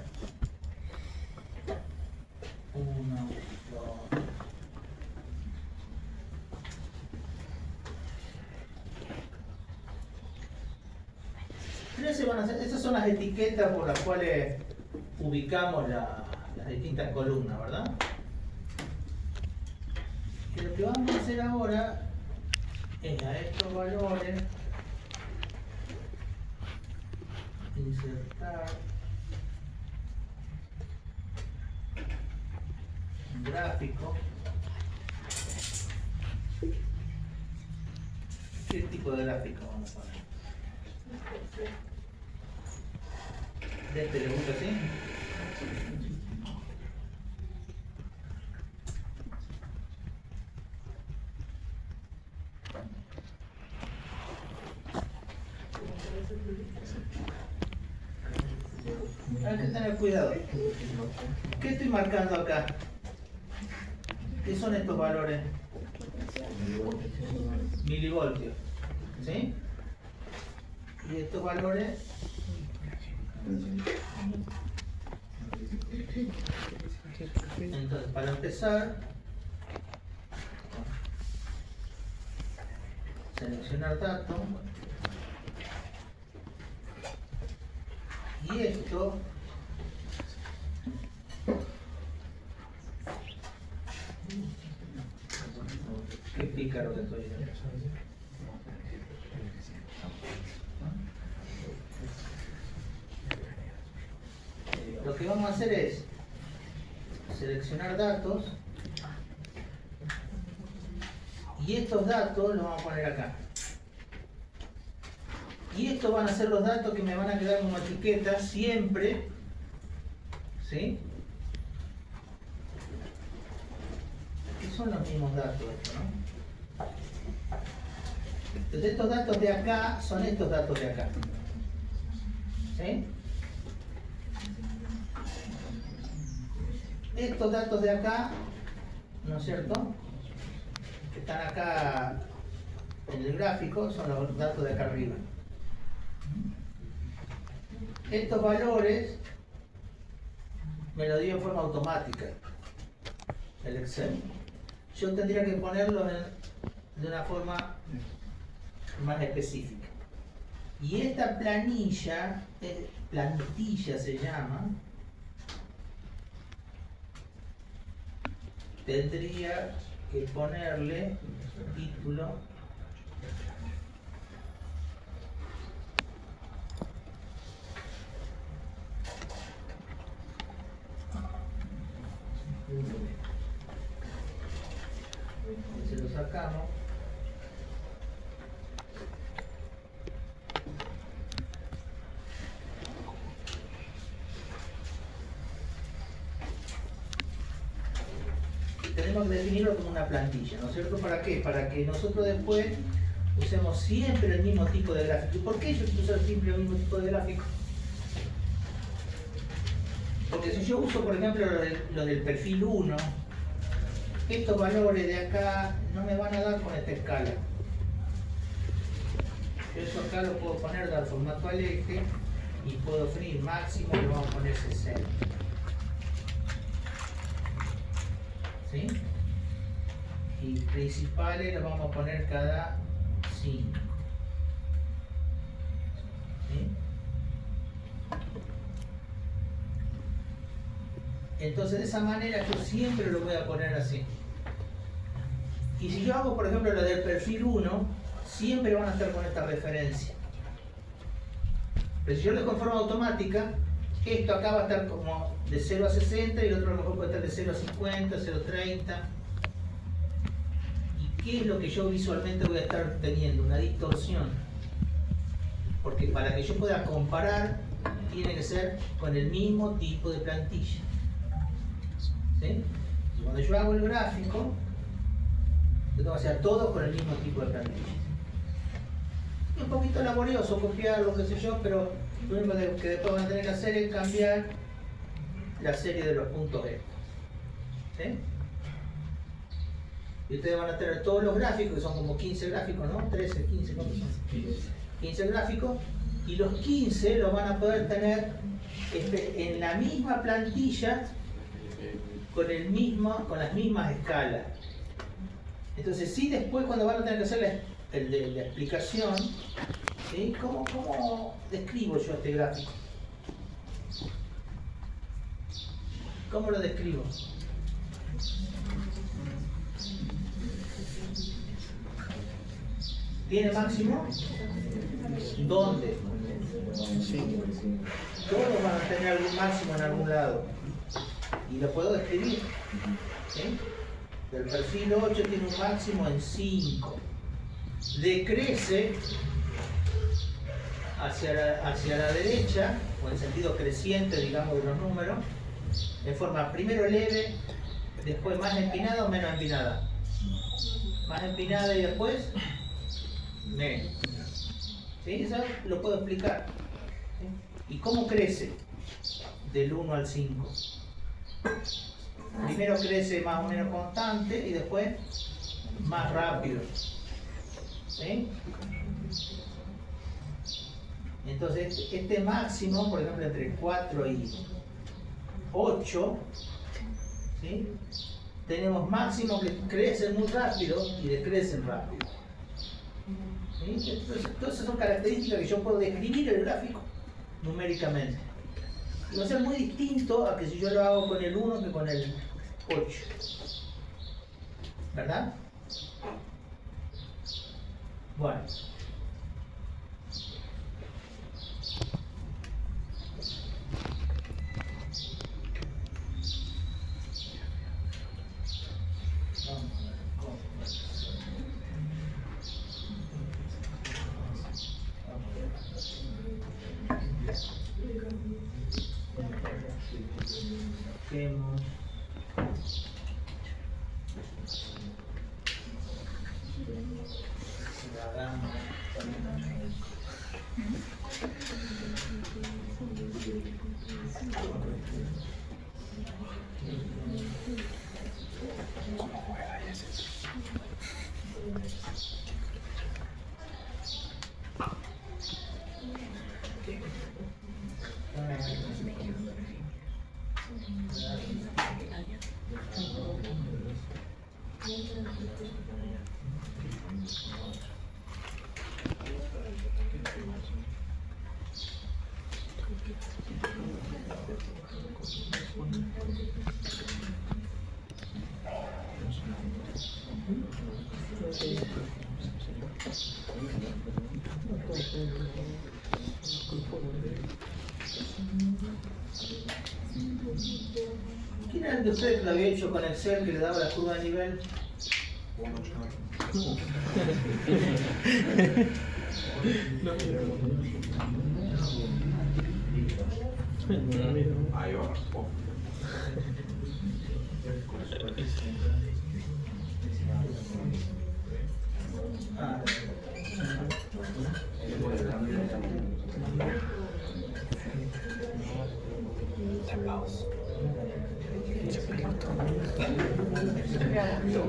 1, 2. Esas son las etiquetas por las cuales ubicamos las distintas columnas, ¿verdad? Y lo que vamos a hacer ahora es a estos valores insertar un gráfico. ¿Qué tipo de gráfico vamos a poner? ¿De este le gusta así? Hay que tener cuidado. ¿Qué estoy marcando acá? ¿Qué son estos valores? Milivoltios. ¿Sí? Y estos valores entonces, para empezar, seleccionar datos y esto qué pícaro que estoy. Lo que vamos a hacer es seleccionar datos y estos datos los vamos a poner acá. Y estos van a ser los datos que me van a quedar como etiqueta siempre, ¿sí? Que son los mismos datos, ¿no? Entonces estos datos de acá son estos datos de acá, ¿sí? Estos datos de acá, ¿no es cierto? Que están acá en el gráfico, son los datos de acá arriba. Estos valores me lo dio en forma automática el Excel. Yo tendría que ponerlos de una forma más específica. Y esta plantilla se llama, tendría que ponerle título se lo sacamos. Tenemos que definirlo como una plantilla, ¿no es cierto? ¿Para qué? Para que nosotros después usemos siempre el mismo tipo de gráfico. ¿Y por qué yo quiero usar siempre el mismo tipo de gráfico? Porque si yo uso, por ejemplo, lo del perfil 1, estos valores de acá no me van a dar con esta escala. Yo eso acá lo puedo poner, dar formato al eje y puedo definir máximo, le vamos a poner 60. ¿Sí? Y principales lo vamos a poner cada 5. ¿Sí? Entonces de esa manera yo siempre lo voy a poner así. Y si yo hago por ejemplo lo del perfil 1, siempre van a estar con esta referencia. Pero si yo lo dejo en forma automática, esto acá va a estar como de 0 a 60 y el otro a lo mejor puede estar de 0 a 50, 0 a 30. ¿Y qué es lo que yo visualmente voy a estar teniendo? Una distorsión. Porque para que yo pueda comparar, tiene que ser con el mismo tipo de plantilla. ¿Sí? Y cuando yo hago el gráfico, yo tengo que hacer todo con el mismo tipo de plantilla. Es un poquito laborioso copiarlo, qué sé yo, pero lo único que después van a tener que hacer es cambiar la serie de los puntos estos. ¿Sí? Y ustedes van a tener todos los gráficos, que son como 15 gráficos, ¿no? 13, 15, ¿cuántos son? 15 gráficos, y los 15 los van a poder tener en la misma plantilla con las mismas escalas. Entonces, sí, después cuando van a tener que hacer el de la explicación, ¿sí? ¿Cómo describo yo este gráfico? ¿Cómo lo describo? ¿Tiene máximo? ¿Dónde? Sí. Todos van a tener algún máximo en algún lado. Y lo puedo describir. ¿Sí? El perfil 8 tiene un máximo en 5. Decrece hacia la derecha, o en sentido creciente, digamos, de los números, en forma primero leve, después más empinada o menos empinada. Más empinada y después menos. ¿Sí? Eso lo puedo explicar. ¿Sí? ¿Y cómo crece? Del 1 al 5. Primero crece más o menos constante y después más rápido. ¿Sí? Entonces este máximo, por ejemplo, entre 4 y 8, ¿sí? Tenemos máximos que crecen muy rápido y decrecen rápido. ¿Sí? Entonces son características que yo puedo describir el gráfico numéricamente. Y va a ser muy distinto a que si yo lo hago con el 1 que con el 8. ¿Verdad? Bueno. Hacemos la gama. ¿Quién era el de ustedes que lo había hecho con Excel que le daba la curva de nivel? Ahí va. Ah.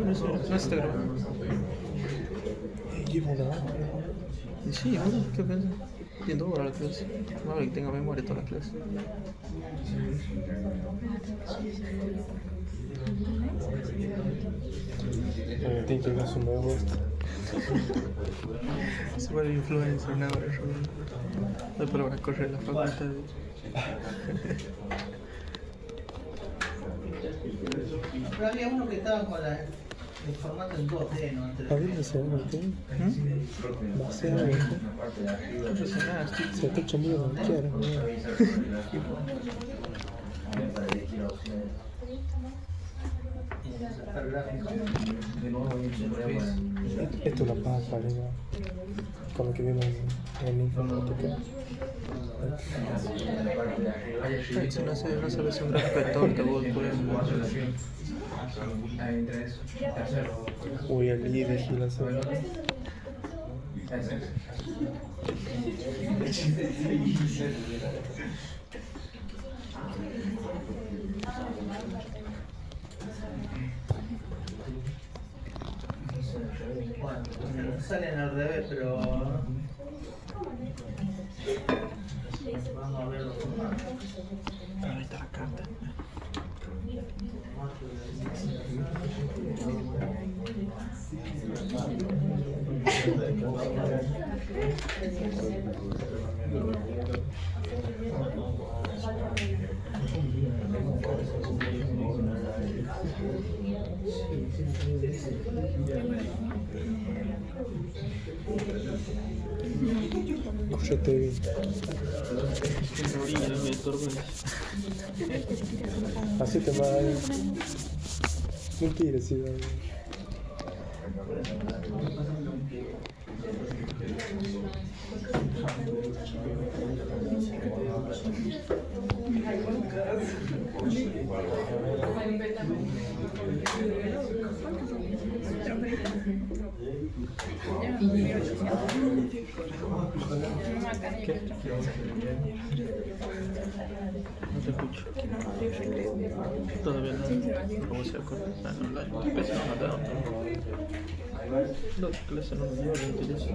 No se está grabando. Llevo una hora. Y sí, bueno, ¿qué piensas? Tiene 2 horas la clase. No habrá que tenga memoria toda la clase. Tengo que ver su nuevo esto. Se vuelve influencer, nada, yo. Después lo van a correr la facultad. Pero había uno que estaba con el formato en 2D, ¿no? A ver, no sé, ¿no? Va a ser algo. Se está echando lo que quiera, ¿no? Esto es la pasa, ¿no? Con lo que vimos en informática. Si no se ve un gráfico de torta, vos podés. Uy, el líder y la zona. Bueno, salen al revés, pero vamos a ver los formatos. Ahí está la carta. Escúchate bien. En orilla, no me estorbes. Así te va a ir. Mentira, sí, va. No te escucho. Todavía no. ¿Cómo se acuerda? Ah, no, la clase no me da. No, clase no me dio, no interesa.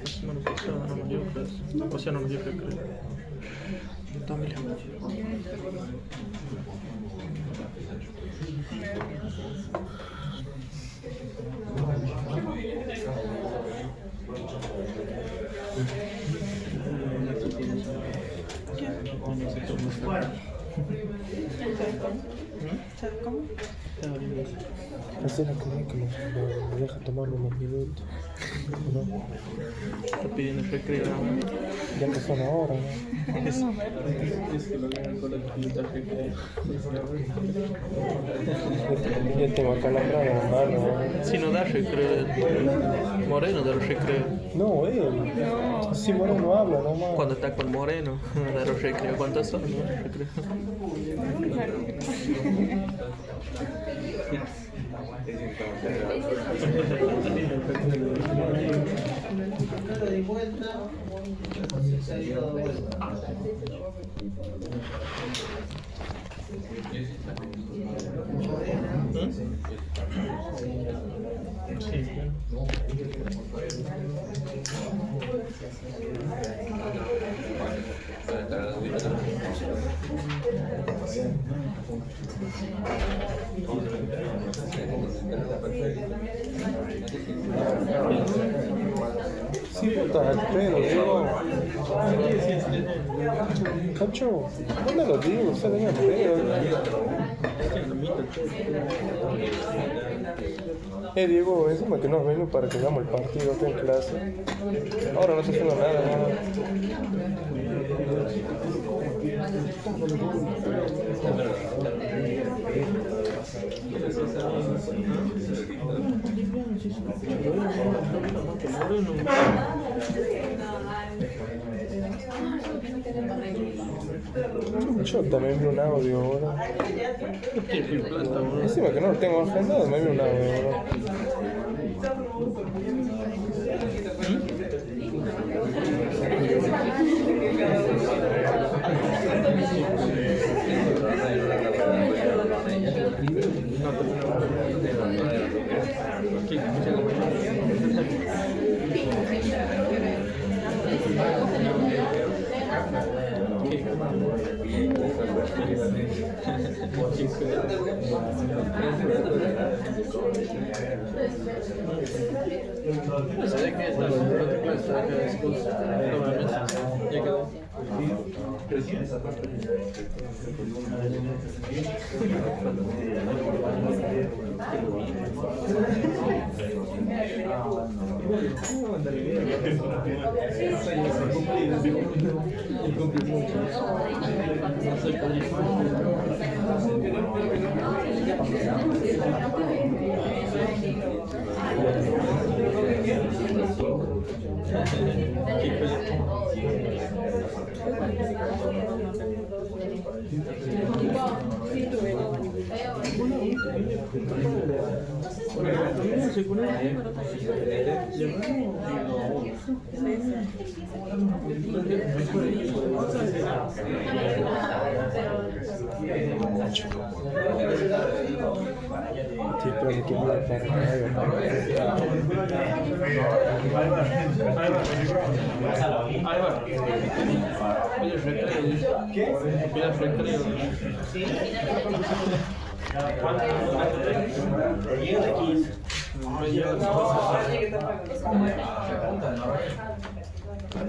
La semana pasada no me dio clase. O sea, no me dio recreo. Dámela. Bueno, Hacer la comida que me deja tomar unos minutos. ¿No? Está pidiendo recreo. Ya que son ahora, ¿no? Es que lo hagan con la recreo. Ya tengo acá la brava, hermano. Si no da recreo, Moreno da recreo. No, él. Si Moreno habla, nomás. Cuando está con Moreno, da recreo. ¿Cuántas son? No, recreo. acá lo di vuelta, se ha ido de vuelta. Sí, puta, el pelo, digo. Cacho, ¿dónde lo digo? O sea, venga, pedo. Diego, encima que nos venimos para que hagamos el partido acá en clase. Ahora no estoy haciendo nada, Yo también vi un audio ahora. Encima que no lo tengo agendado, me vi un audio ahora.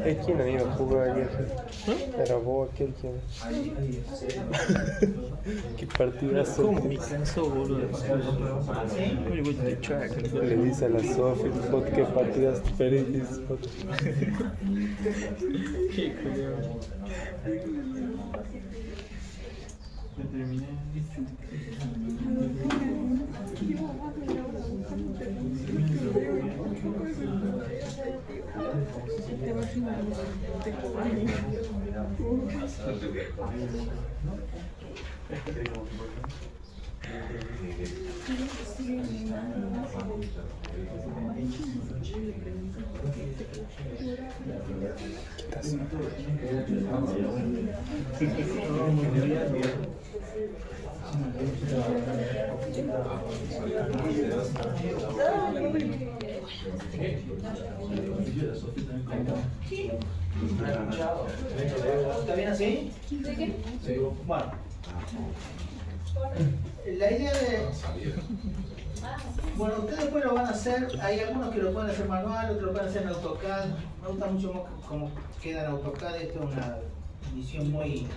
¿Es quién ha ido a jugar ayer? Era vos, aquel quien. Qué partidazo. ¿Cómo me cansó, boludo? Le dice a la Sofi, qué partidas felices. Qué culiao. Terminé. ¿Está bien así? Sí. Bueno. La idea de... Bueno, ustedes después lo van a hacer, hay algunos que lo pueden hacer manual, otros lo pueden hacer en AutoCAD. Me gusta mucho más cómo queda en AutoCAD, esto es una visión muy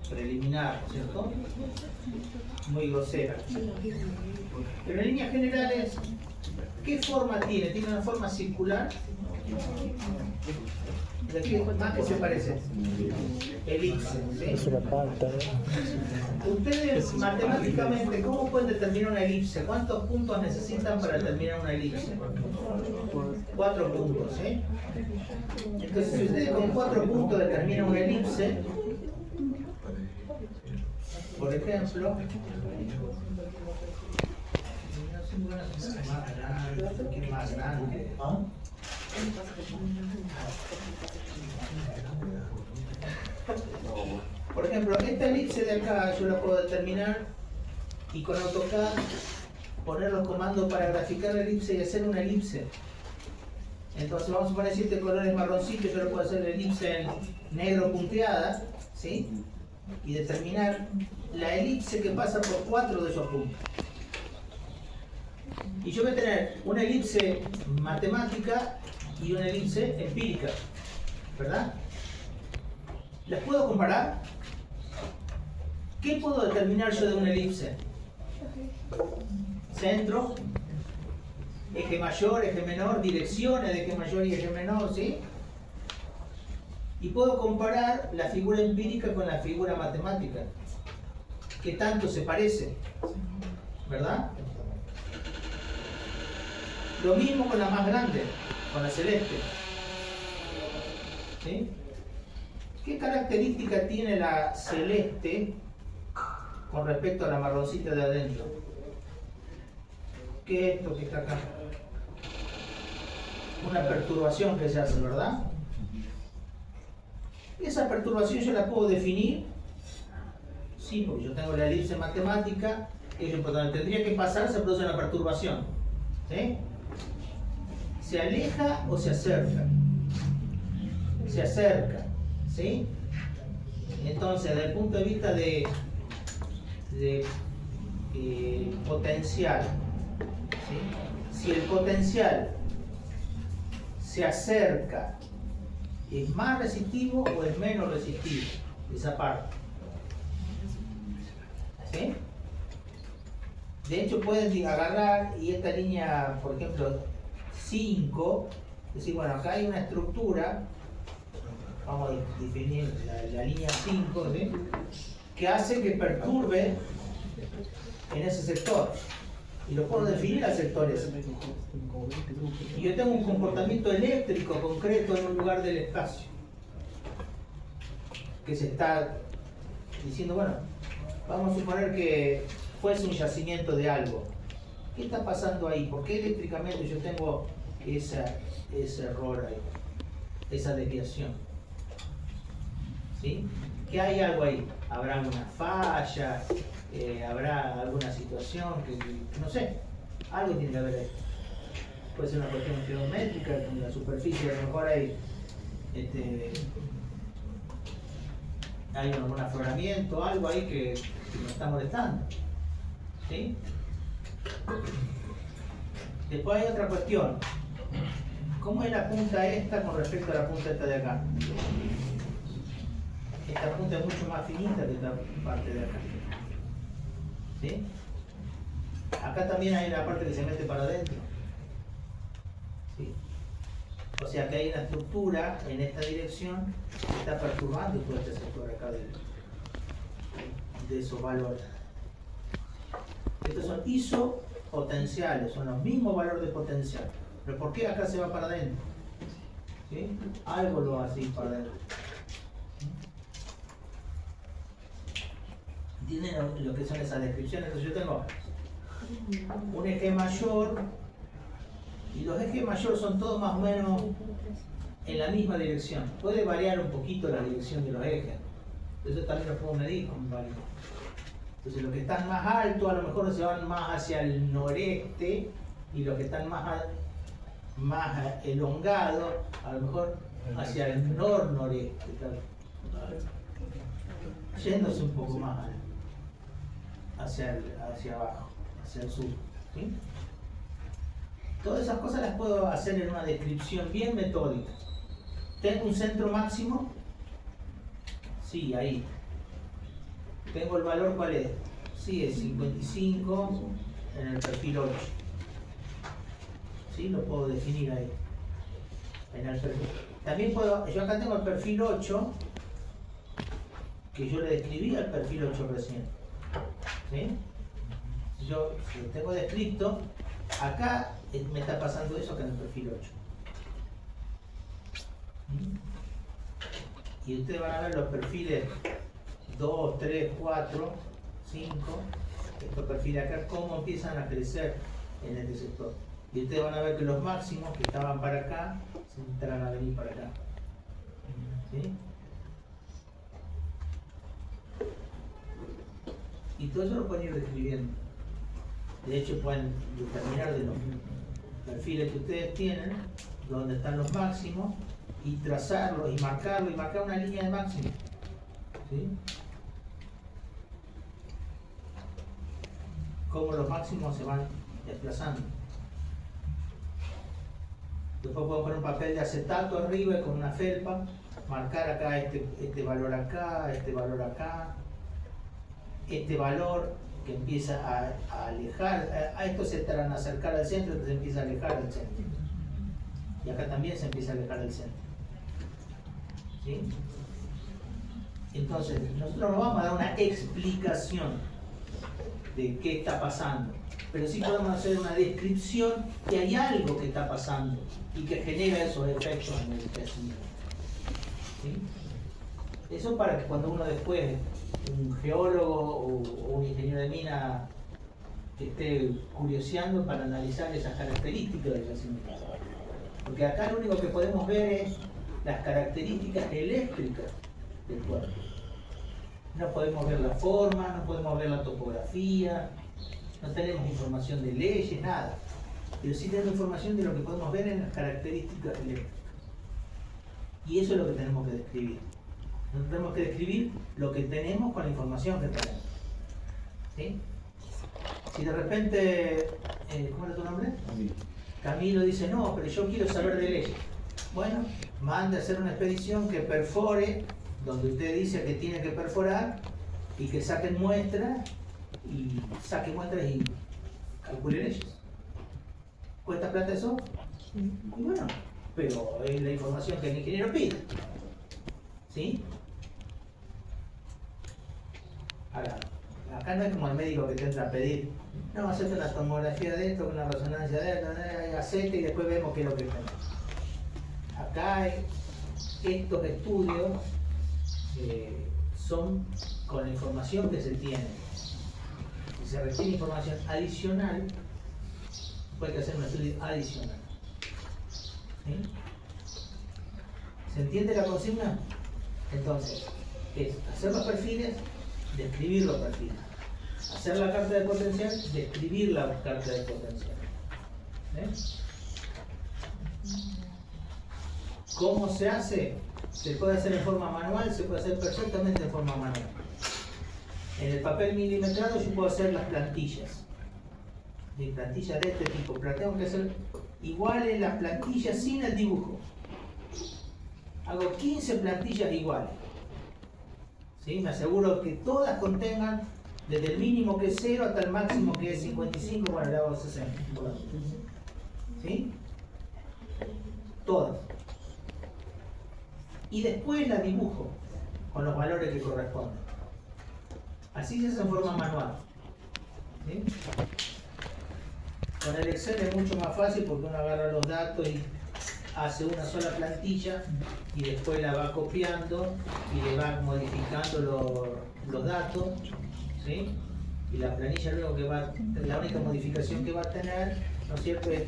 preliminar, ¿cierto? Muy grosera. Pero en líneas generales, ¿qué forma tiene? ¿Tiene una forma circular? ¿De qué más que se parece? Elipse, ¿sí? Es una palta, ¿no? Ustedes matemáticamente, ¿cómo pueden determinar una elipse? ¿Cuántos puntos necesitan para determinar una elipse? 4 puntos, ¿sí? Entonces, si ustedes con 4 puntos determinan una elipse, por ejemplo, más grande. Por ejemplo, esta elipse de acá yo la puedo determinar y con AutoCAD poner los comandos para graficar la elipse y hacer una elipse. Entonces vamos a poner si este color es marroncito, yo lo puedo hacer elipse en negro punteada, ¿sí? Y determinar la elipse que pasa por 4 de esos puntos. Y yo voy a tener una elipse matemática y una elipse empírica, ¿verdad? ¿Las puedo comparar? ¿Qué puedo determinar yo de una elipse? Centro, eje mayor, eje menor, direcciones de eje mayor y eje menor, ¿sí? Y puedo comparar la figura empírica con la figura matemática. ¿Qué tanto se parece? ¿Verdad? Lo mismo con la más grande, con la celeste. ¿Sí? ¿Qué característica tiene la celeste con respecto a la marroncita de adentro? ¿Qué es esto que está acá? Una perturbación que se hace, ¿verdad? Esa perturbación yo la puedo definir, sí, porque yo tengo la elipse matemática, que yo tendría que pasar, se produce una perturbación, ¿sí? ¿Se aleja o se acerca? Se acerca, ¿sí? Entonces, desde el punto de vista de potencial, ¿sí? Si el potencial se acerca, ¿es más resistivo o es menos resistivo? Esa parte. ¿Sí? De hecho, pueden agarrar y esta línea, por ejemplo, 5, decir, bueno, acá hay una estructura, vamos a definir la línea 5, ¿sí? Que hace que perturbe en ese sector. Y lo puedo definir al sector ese. Y yo tengo un comportamiento eléctrico concreto en un lugar del espacio. Que se está diciendo, bueno, vamos a suponer que fuese un yacimiento de algo. ¿Qué está pasando ahí? ¿Por qué eléctricamente yo tengo ese error ahí? Esa desviación. ¿Sí? ¿Que hay algo ahí? ¿Habrá una falla? ¿Habrá alguna situación que no sé? Algo tiene que haber ahí. Puede ser una cuestión geométrica, en la superficie a lo mejor hay un afloramiento, algo ahí que nos está molestando. ¿Sí? Después hay otra cuestión. ¿Cómo es la punta esta con respecto a la punta esta de acá? Esta punta es mucho más finita que esta parte de acá. ¿Sí? Acá también hay una parte que se mete para adentro. ¿Sí? O sea que hay una estructura en esta dirección que está perturbando todo este sector acá de esos valores. Estos son isopotenciales, son los mismos valores de potencial. Pero ¿por qué acá se va para adentro? ¿Sí? Algo lo hace ir para adentro. ¿Entienden lo que son esas descripciones? Entonces yo tengo un eje mayor y los ejes mayores son todos más o menos en la misma dirección. Puede variar un poquito la dirección de los ejes. Eso también lo puedo medir con varios. Entonces los que están más altos a lo mejor se van más hacia el noreste y los que están más elongados a lo mejor hacia el noreste. Yéndose un poco más hacia abajo, hacia el sur. ¿Sí? Todas esas cosas las puedo hacer en una descripción bien metódica. ¿Tengo un centro máximo? Sí, ahí. ¿Tengo el valor cuál es? Sí, es 55 en el perfil 8. ¿Sí? Lo puedo definir ahí. En el perfil. También puedo, yo acá tengo el perfil 8, que yo le describí al perfil 8 recién. ¿Sí? Yo si lo tengo descrito, acá me está pasando eso acá en el perfil 8. Y ustedes van a ver los perfiles 2, 3, 4, 5, estos perfiles acá, cómo empiezan a crecer en este sector. Y ustedes van a ver que los máximos que estaban para acá se entran a venir para acá. ¿Sí? Y todo eso lo pueden ir describiendo. De hecho, pueden determinar de los perfiles que ustedes tienen, donde están los máximos, y trazarlos, y marcar una línea de máximo. ¿Sí? Cómo los máximos se van desplazando. Después puedo poner un papel de acetato arriba con una felpa marcar acá este valor acá, este valor acá, este valor que empieza a alejar, a estos se estarán a acercar al centro, entonces empieza a alejar del centro. Y acá también se empieza a alejar del centro. ¿Sí? Entonces, nosotros no vamos a dar una explicación de qué está pasando, pero sí podemos hacer una descripción que hay algo que está pasando y que genera esos efectos en el crecimiento. ¿Sí? Eso para que cuando uno después, un geólogo o un ingeniero de mina, esté curioseando para analizar esas características del crecimiento. Porque acá lo único que podemos ver es las características eléctricas del cuerpo. No podemos ver la forma, no podemos ver la topografía, no tenemos información de leyes, nada. Pero sí tenemos información de lo que podemos ver en las características eléctricas. Y eso es lo que tenemos que describir. Nosotros tenemos que describir lo que tenemos con la información que tenemos. ¿Sí? Si de repente, ¿cómo era tu nombre? Camilo dice, no, pero yo quiero saber de leyes. Bueno, mande a hacer una expedición que perfore donde usted dice que tiene que perforar y que saquen muestras y calcule leyes. ¿Cuesta plata eso? Y bueno, pero es la información que el ingeniero pide. ¿Sí? Ahora, acá no es como el médico que te entra a pedir, no, hacete una tomografía de esto, una resonancia de esto, hacete y después vemos qué es lo que tenemos. Acá estos estudios son con la información que se tiene. Si se requiere información adicional, hay que hacer un estudio adicional. ¿Sí? ¿Se entiende la consigna? Entonces, es hacer los perfiles, describir los perfiles. Hacer la carta de potencial, describir la carta de potencial. ¿Cómo se hace? Se puede hacer en forma manual, se puede hacer perfectamente en forma manual. En el papel milimetrado yo puedo hacer las plantillas. De plantillas de este tipo, pero tengo que hacer iguales las plantillas sin el dibujo. Hago 15 plantillas iguales. ¿Sí? Me aseguro que todas contengan desde el mínimo que es 0 hasta el máximo que es 55, bueno, le hago 60. ¿Sí? Todas. Y después la dibujo con los valores que corresponden. Así se hace en forma manual. ¿Sí? Con el Excel es mucho más fácil porque uno agarra los datos y hace una sola plantilla y después la va copiando y le va modificando los datos, ¿sí? Y la planilla luego la única modificación que va a tener, ¿no es cierto?, es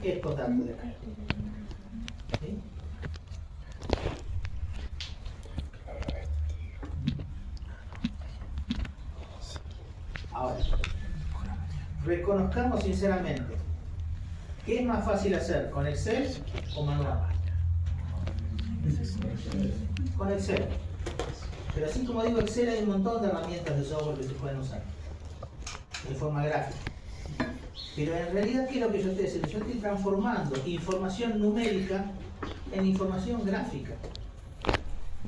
estos datos de acá. ¿Sí? Ahora, reconozcamos sinceramente, ¿qué es más fácil hacer, con Excel o manual? Con Excel. Pero así como digo Excel, hay un montón de herramientas de software que se pueden usar de forma gráfica. Pero en realidad, ¿qué es lo que yo estoy haciendo? Yo estoy transformando información numérica en información gráfica.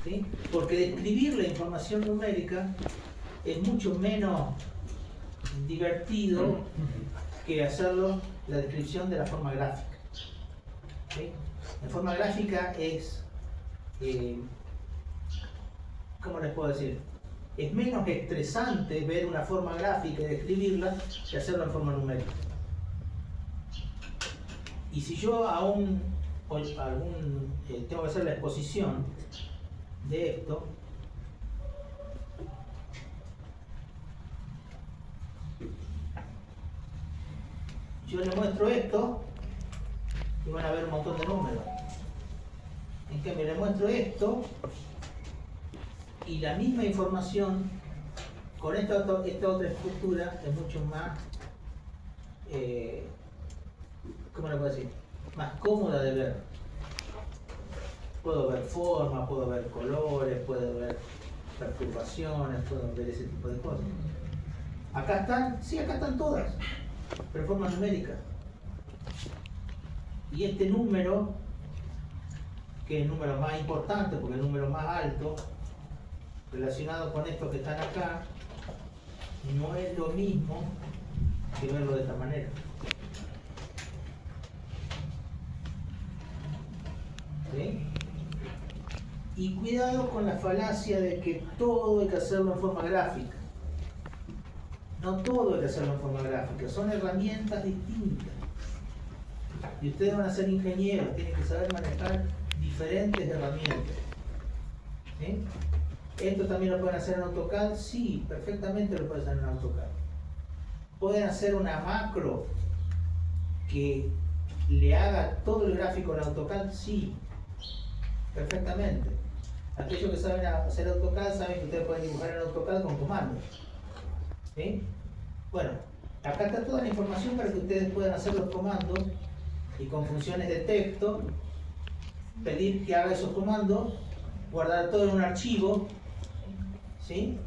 ¿Sí? Porque describir la información numérica es mucho menos divertido que hacerlo la descripción de la forma gráfica. ¿Sí? La forma gráfica es, ¿cómo les puedo decir? Es menos estresante ver una forma gráfica y describirla que hacerlo en forma numérica. Y si yo tengo que hacer la exposición de esto, yo les muestro esto y van a ver un montón de números. En cambio, les muestro esto y la misma información con esta otra estructura es mucho más, ¿cómo le puedo decir? Más cómoda de ver. Puedo ver formas, puedo ver colores, puedo ver perturbaciones, puedo ver ese tipo de cosas. ¿Acá están? Sí, acá están todas, pero en forma numérica. Y este número que es el número más importante, porque es el número más alto, relacionado con estos que están acá, no es lo mismo que verlo de esta manera. ¿Sí? Y cuidado con la falacia de que todo hay que hacerlo en forma gráfica. No todo hay que hacerlo en forma gráfica, son herramientas distintas. Y ustedes van a ser ingenieros, tienen que saber manejar diferentes herramientas. ¿Sí? ¿Esto también lo pueden hacer en AutoCAD? Sí, perfectamente lo pueden hacer en AutoCAD. ¿Pueden hacer una macro que le haga todo el gráfico en AutoCAD? Sí, perfectamente. Aquellos que saben hacer AutoCAD saben que ustedes pueden dibujar en AutoCAD con comandos. ¿Sí? Bueno, acá está toda la información para que ustedes puedan hacer los comandos y con funciones de texto pedir que haga esos comandos, guardar todo en un archivo, ¿sí?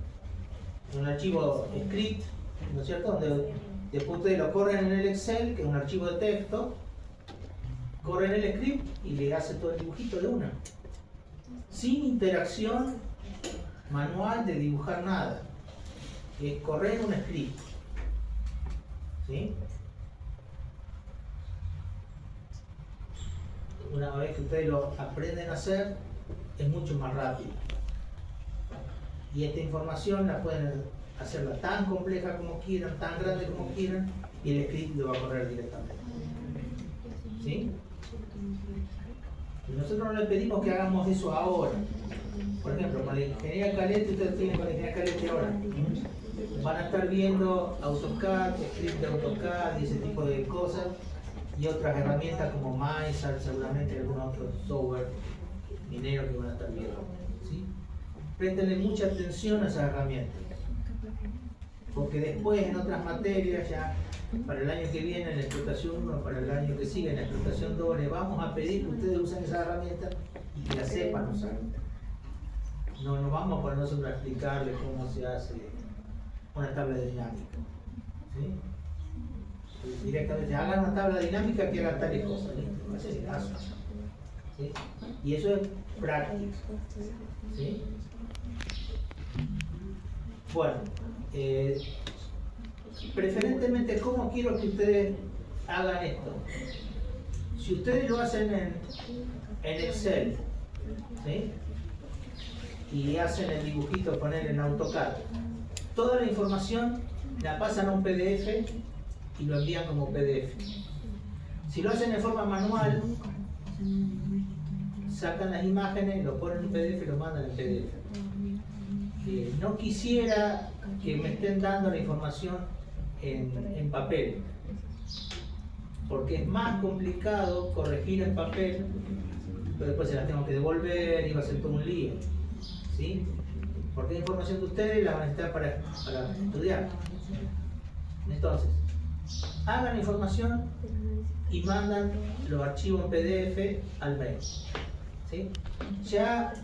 Un archivo script, ¿no es cierto? Donde después ustedes lo corren en el Excel, que es un archivo de texto, corren el script y le hace todo el dibujito de una, sin interacción manual de dibujar nada. Es correr un script. ¿Sí? Una vez que ustedes lo aprenden a hacer, es mucho más rápido. Y esta información la pueden hacerla tan compleja como quieran, tan grande como quieran, y el script lo va a correr directamente. ¿Sí? Y nosotros no le pedimos que hagamos eso ahora. Por ejemplo, con la ingeniería Calete, ustedes tienen con la ingeniería Calete ahora. Van a estar viendo AutoCAD, script de AutoCAD y ese tipo de cosas, y otras herramientas como MySAL, seguramente algunos otros software mineros que van a estar viendo. ¿Sí? Préstenle mucha atención a esas herramientas, porque después en otras materias, ya para el año que viene en la explotación 1, para el año que sigue en la explotación 2, les vamos a pedir que ustedes usen esas herramientas y que las sepan usar. No nos vamos a poner nosotros a explicarles cómo se hace una tabla dinámica. ¿Sí? Directamente hagan una tabla dinámica que haga tales cosas. No hace caso. ¿Sí? Y eso es práctico. ¿Sí? Bueno, preferentemente, ¿cómo quiero que ustedes hagan esto? Si ustedes lo hacen en Excel, ¿sí? Y hacen el dibujito, poner en AutoCAD, toda la información la pasan a un PDF y lo envían como PDF. Si lo hacen de forma manual, sacan las imágenes, lo ponen en PDF y lo mandan en PDF. No quisiera que me estén dando la información en papel, porque es más complicado corregir en papel, pero después se las tengo que devolver y va a ser todo un lío. ¿Sí? Porque la información de ustedes la van a necesitar para estudiar. Entonces, hagan la información y mandan los archivos en PDF al mail. ¿Sí? Ya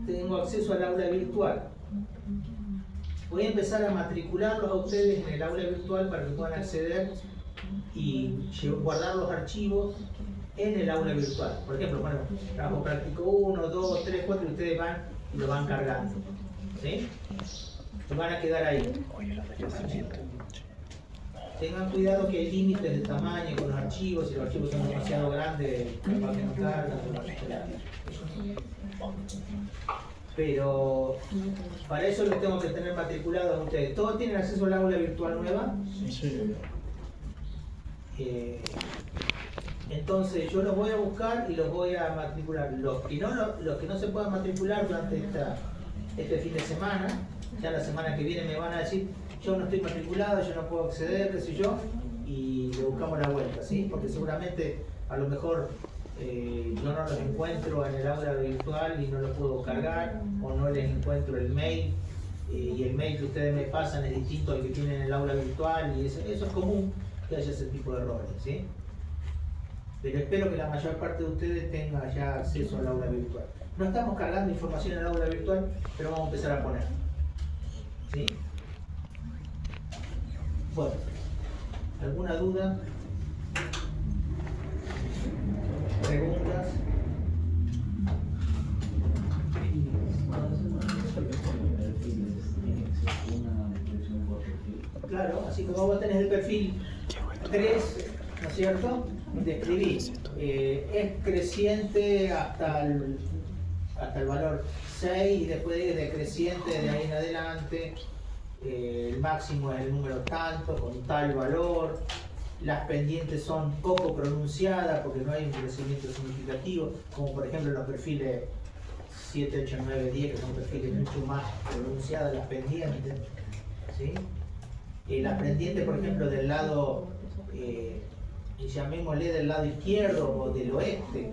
tengo acceso al aula virtual. Voy a empezar a matricularlos a ustedes en el aula virtual para que puedan acceder y guardar los archivos en el aula virtual. Por ejemplo, bueno, trabajo práctico 1, 2, 3, 4 y ustedes van y lo van cargando. ¿Sí? Y van a quedar ahí. Tengan cuidado que hay límites de tamaño con los archivos, si los archivos son demasiado grandes, capaz que no cargan. Pero para eso los tengo que tener matriculados a ustedes. ¿Todos tienen acceso al aula virtual nueva? Sí. Entonces yo los voy a buscar y los voy a matricular. Los que no se puedan matricular durante este fin de semana, ya la semana que viene me van a decir, yo no estoy matriculado, yo no puedo acceder, qué sé yo, y le buscamos la vuelta, ¿sí? Porque seguramente a lo mejor yo no los encuentro en el aula virtual y no los puedo cargar, o no les encuentro el mail, y el mail que ustedes me pasan es distinto al que tienen en el aula virtual, y eso es común que haya ese tipo de errores, ¿sí? Pero espero que la mayor parte de ustedes tenga ya acceso al aula virtual. No estamos cargando información en el aula virtual, pero vamos a empezar a poner. ¿Sí? Bueno, ¿alguna duda? ¿Preguntas? Claro, así como vos tenés el perfil 3, ¿no es cierto? Describí, es creciente hasta el valor 6 y después es decreciente de ahí en adelante. El máximo es el número tanto, con tal valor. Las pendientes son poco pronunciadas porque no hay un crecimiento significativo, como por ejemplo los perfiles 7, 8, 9, 10, que son perfiles mucho más pronunciadas las pendientes. ¿Sí? Las pendientes, por ejemplo, del lado, llamémosle del lado izquierdo o del oeste,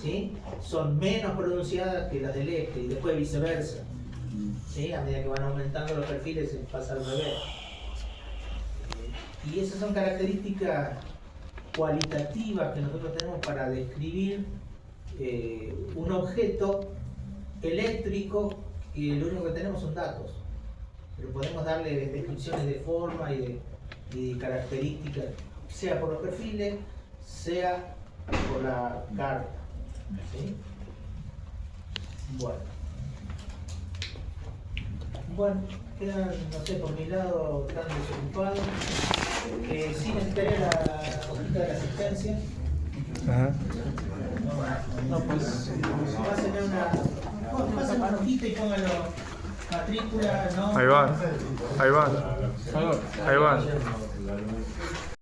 ¿sí? Son menos pronunciadas que las del este y después viceversa. ¿Sí? A medida que van aumentando los perfiles se pasa al revés. Y esas son características cualitativas que nosotros tenemos para describir un objeto eléctrico y lo único que tenemos son datos. Pero podemos darle descripciones de forma y de características, sea por los perfiles, sea por la carta. ¿Sí? Bueno, quedan, no sé, por mi lado tan desocupados. Sí necesitaré la hojita de la asistencia. Ajá. No, pues. Pásenme una hojita y pónganlo matrícula, ¿no? Ahí va. Ahí va. Ahí va.